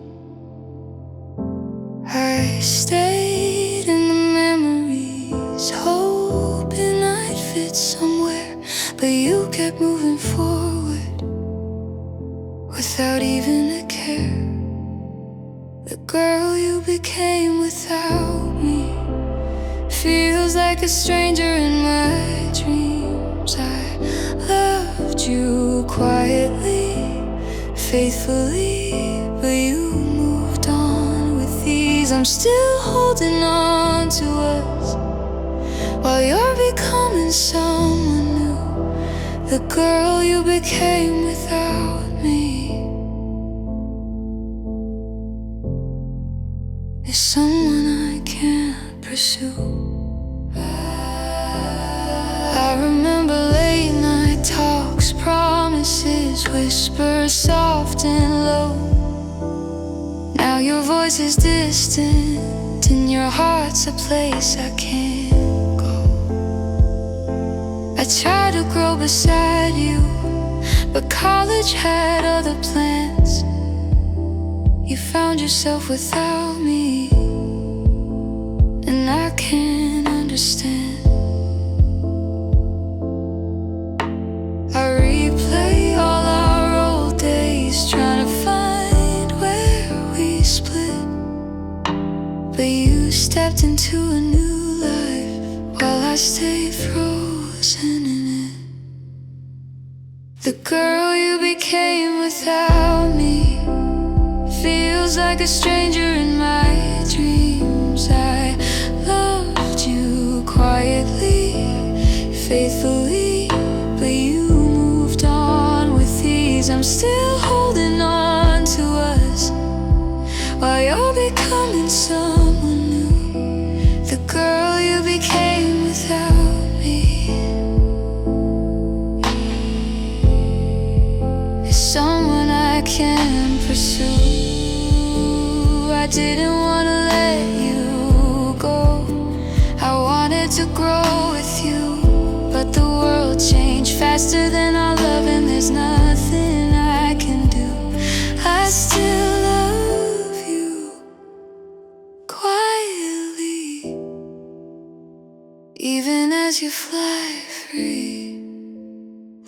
I stayed in the memories, hoping I'd fit somewhere, but you kept moving forward without even a care. The girl you became without me feels like a stranger in my dreams. I loved you quietly, faithfully, but you moved on with ease. I'm still holding on to us while you're becoming someone new. The girl you became without me is someone I can't pursue. I remember late night talks, promises, whispers soft and low. Now your voice is distant, and your heart's a place I can't go. I tried to grow beside you, but college had other plans. You found yourself without me, and I can't understand. I replay all our old days, trying to find where we split, but you stepped into a new life while I stayed frozen in it. The girl you became without me feels like a stranger in my dreams. I loved you quietly, faithfully, but you moved on with ease. I'm still holding on to us while you're becoming someone new. The girl you became without me is someone I can pursue. I didn't want to let you go, I wanted to grow with you, but the world changed faster than our love, and there's nothing I can do. I still love you quietly, even as you fly free.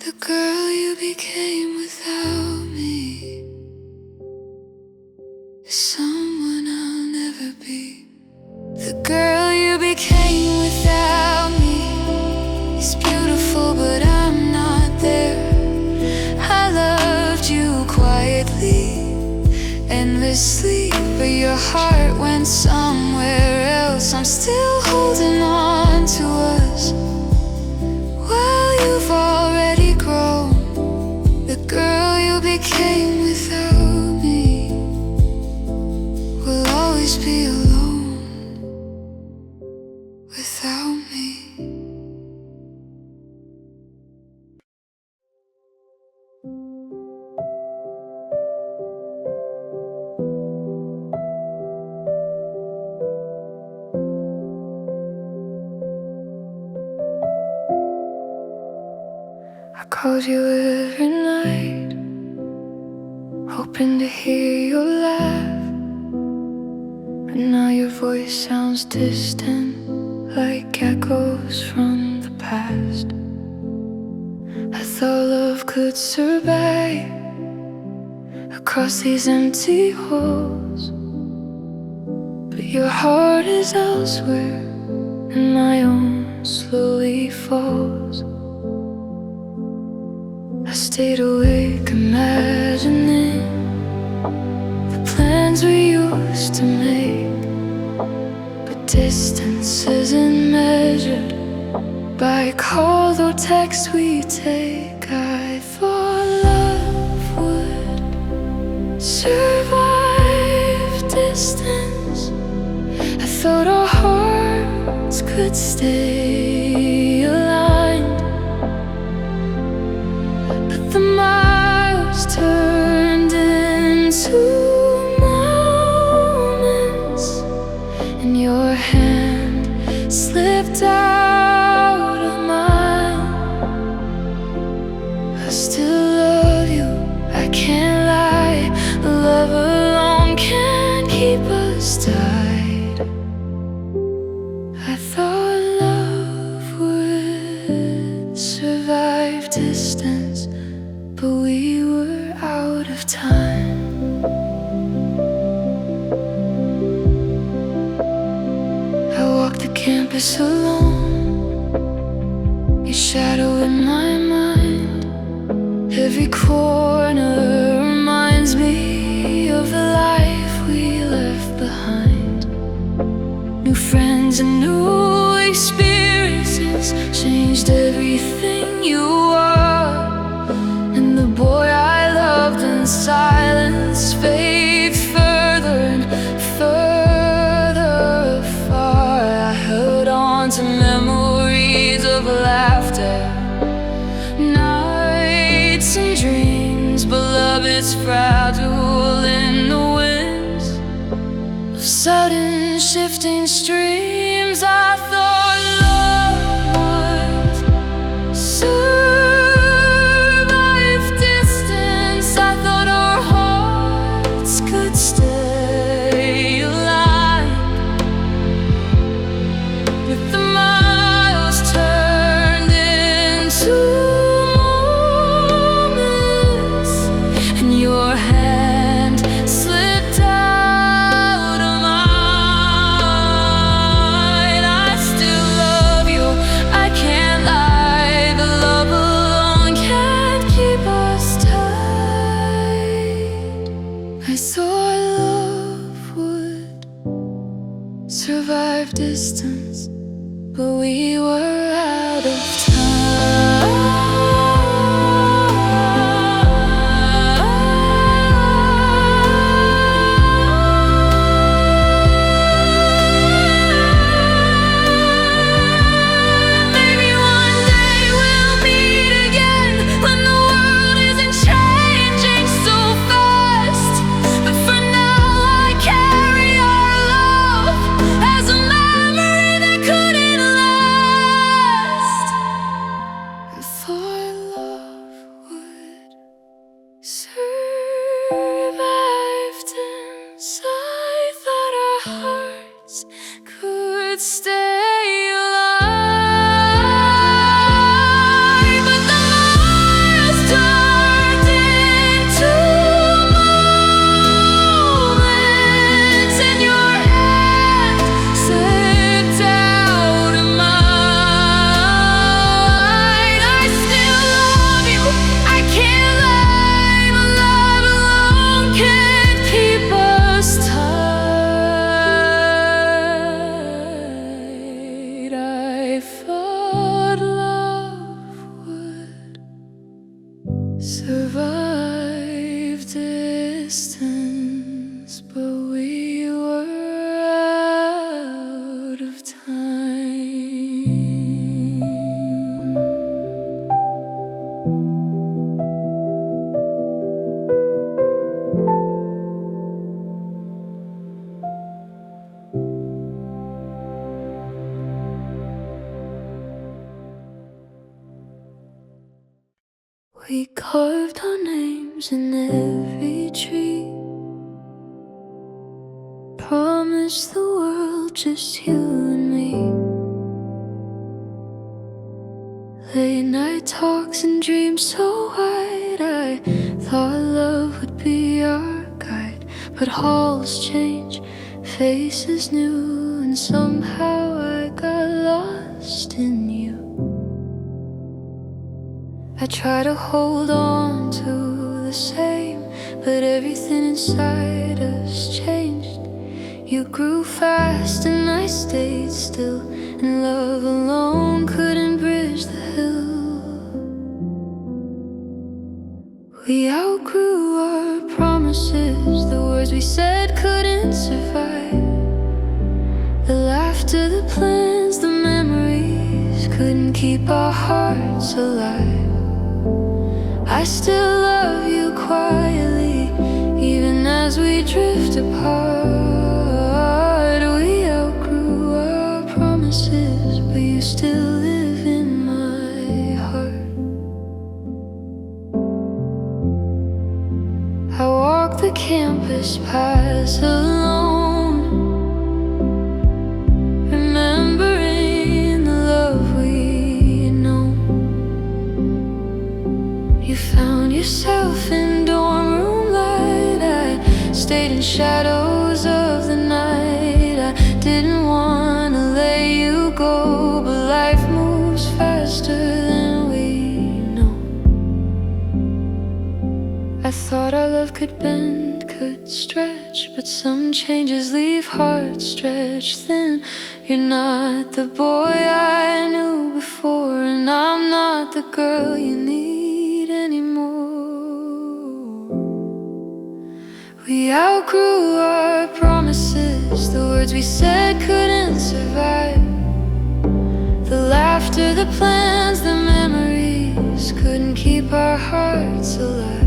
The girl you became without me is someone I'll never be. The girl you became without me is beautiful, but I'm not there. I loved you quietly, endlessly, but your heart went somewhere else. I'm still holding on to us while you've already grown. The girl you became without me will always be alone without me. I called you every night, hoping to hear your laugh, but now your voice sounds distant, like echoes from the past. I thought love could survive across these empty halls, but your heart is elsewhere, and my own slowly falls. I stayed awake imagining the plans we used to make, but distance isn't measured by call or text we take. I thought love would survive distance. I thought our hearts could stay aligned, but the miles turned into moments, and your hand slipped out of mine. I still love you, I can't lie. Love alone can't keep us tied. I thought love would survive distance, but we were out of time. I walked the campus alone, your shadow in my mind. Every corner reminds me of the life we left behind. New friends and new experiences changed everything you are, and the boy I loved in silence fades further and further afar. I held on to memories of laughter, nights and dreams, but love is fragile in the winds of sudden shifting streams. I thought love would survive distance. I thought our hearts could stay aligned, but the miles turned into moments, and your hand slipped out of mine. I still love you, I can't lie. The love alone can't keep us tied. I thought love would survive distance, but we were out of time. Maybe one day we'll meet again, when the world isn't changing so fast. But for now I carry our love as a memory that couldn't last. I thought love would survive distance. I thought our hearts could stay alive, but the miles turned into moments, and your hand slipped out of mine. I still love you, I can't lie. But love alone can't keep us tied. I thought love would survive distance, but we were out of time. We carved our names in every tree, promised the world just you and me. Late night talks and dreams so wide, I thought love would be our guide. But halls change, faces new, and somehow I got lost in you. I try to hold on to the same, but everything inside us changed. You grew fast and I stayed still, and love alone couldn't bridge the hill. We outgrew our promises, the words we said couldn't survive. The laughter, the plans, the memories couldn't keep our hearts alive. I still love you quietly, even as we drift apart. We outgrew our promises, but you still live in my heart. I walk the campus paths alone, remembering the love we know. You found yourself in dorm room light, I stayed in shadows of the night. I didn't want to let you go, but life moves faster than we know. I thought our love could bend, could stretch, but some changes leave hearts stretched thin. You're not the boy I knew before, and I'm not the girl you need anymore. We outgrew our promises, the words we said couldn't survive. The laughter, the plans, the memories couldn't keep our hearts alive.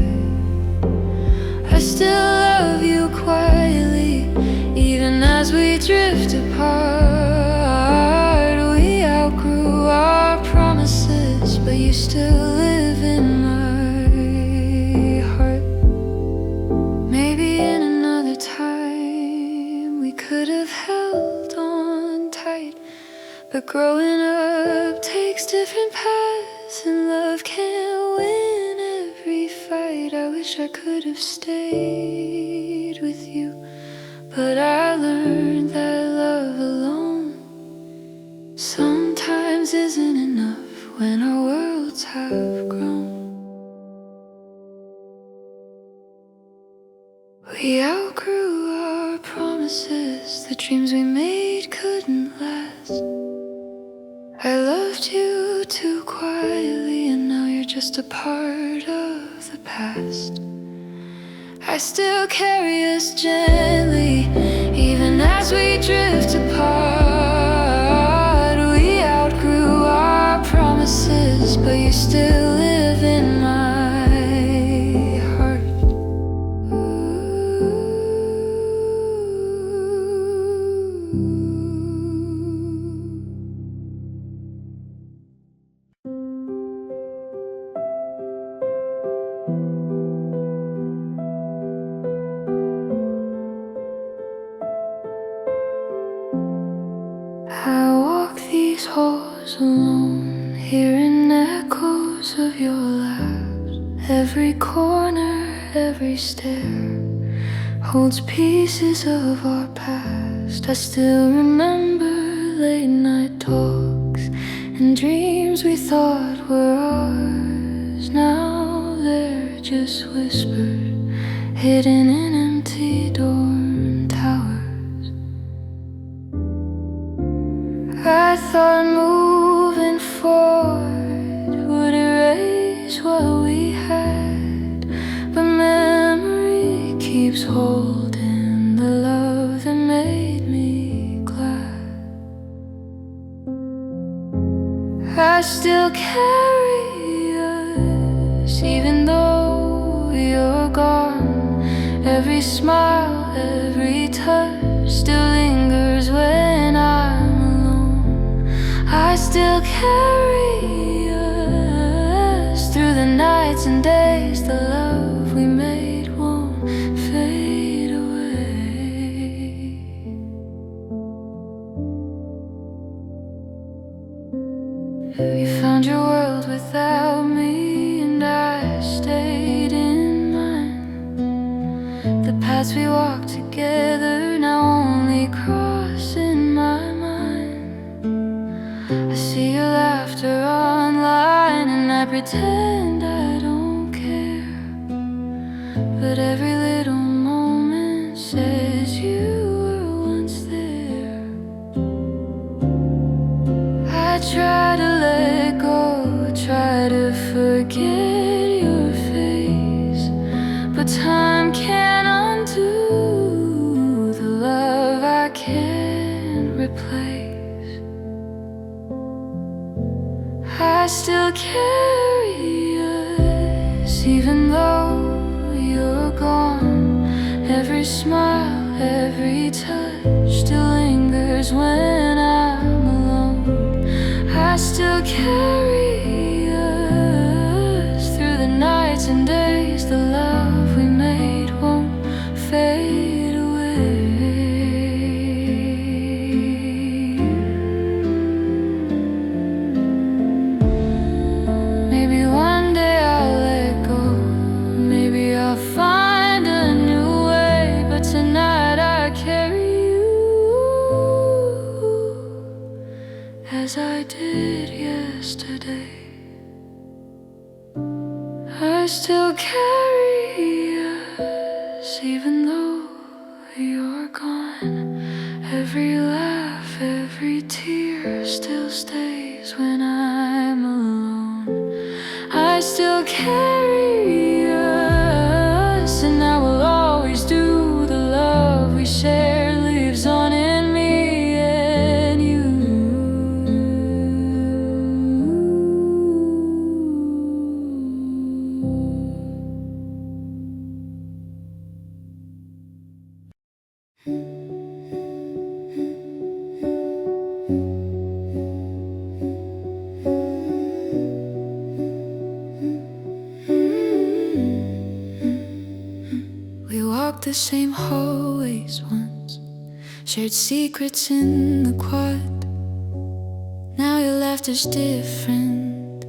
I still love you quietly, even as we drift apart. We outgrew our promises, but you still live in my heart. Maybe in another time we could have held on tight, but growing up takes different paths, and love can't win every fight. I wish I could have stayed with you, but I learned that love alone sometimes isn't enough when our worlds have grown. We outgrew our promises, the dreams we made couldn't last. I loved you too quietly, and now you're just a part of the past. I still carry us gently, even as we drift apart. We outgrew our promises, but you still live in my heart. I walk these halls alone, hearing echoes of your laughs. Every corner, every stair holds pieces of our past. I still remember late night talks and dreams we thought were ours. Now they're just whispered, hidden in empty dorm towers. I thought moving forward would erase what we had, but memory keeps holding the love that made me glad. I still carry us, even though you're gone. Every smile, every touch still lingers when I'm alone. I still carry us through the nights and days. The love we made won't fade away. You found your world without me, and I stayed in mine. The paths we walked together now only cross in my mind. I see your laughter online, and I pretend I don't care, but every little moment says you were once there. I try to let go, try to forget your face, but time can't undo the love I can't replace. I still carry us, even though you're gone. Every smile, every touch still lingers when I'm alone. I still carry us through the nights and days. The love we made won't fade away. Maybe one day I'll let go, maybe I'll find a new way, but tonight I carry you as I did yesterday. I still carry us, even though you're gone. Every laugh, every tear still stays when I'm alone. I still carry us, and I will always do. The love we share lives on in me and you. We walked the same hallways once, shared secrets in the quad. Now your laughter's different,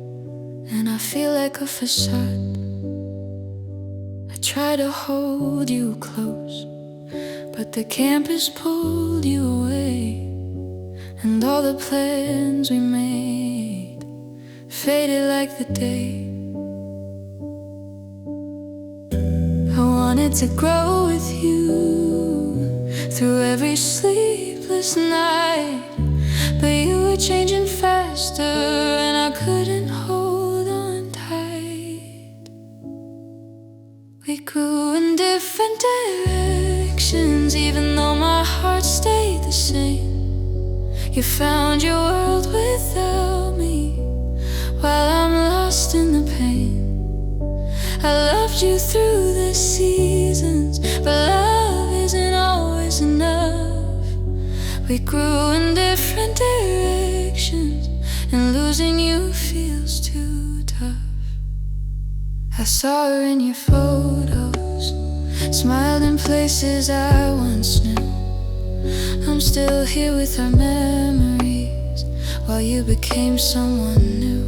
and I feel like a facade. I try to hold you close, but the campus pulled you away, and all the plans we made faded like the day. I wanted to grow with you through every sleepless night, but you were changing faster and I couldn't hold on tight. We grew in different directions, even though my heart stayed the same. You found your world without me, while I'm lost in the pain. I loved you through the seasons, but love isn't always enough. We grew in different directions, and losing you feels too tough. I saw her in your photos, smiled in places I once knew. I'm still here with our memories, while you became someone new.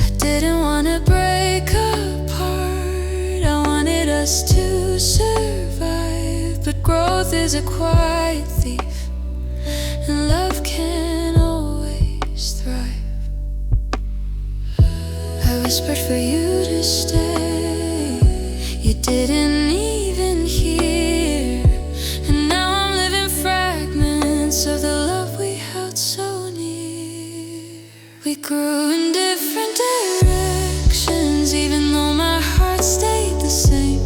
I didn't want to break apart, I wanted us to survive. But growth is a quiet thief, and love can't always thrive. I whispered for you to stay, you didn't even hear. And now I'm living fragments of the love we held so near. We grew in different directions, even though my heart stayed the same.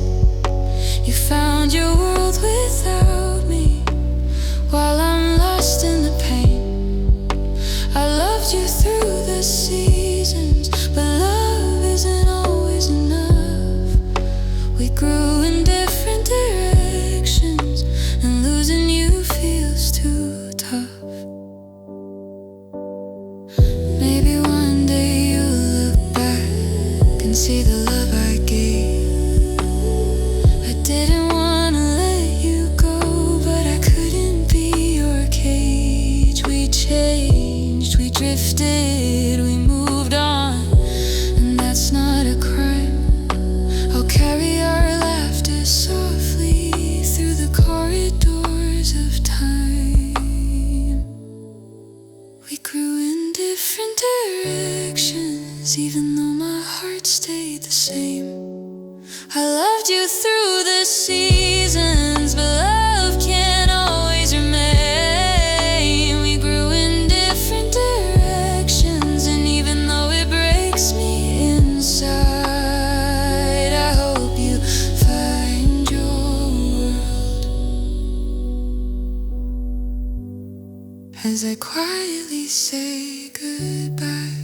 You found your world without me, while I'm lost in the pain. I loved you through the seasons, but love isn't always enough. We grew in different directions, and losing you feels too tough. Maybe one even though my heart stayed the same. I loved you through the seasons, but love can't always remain. We grew in different directions, and even though it breaks me inside, I hope you find your world as I quietly say goodbye.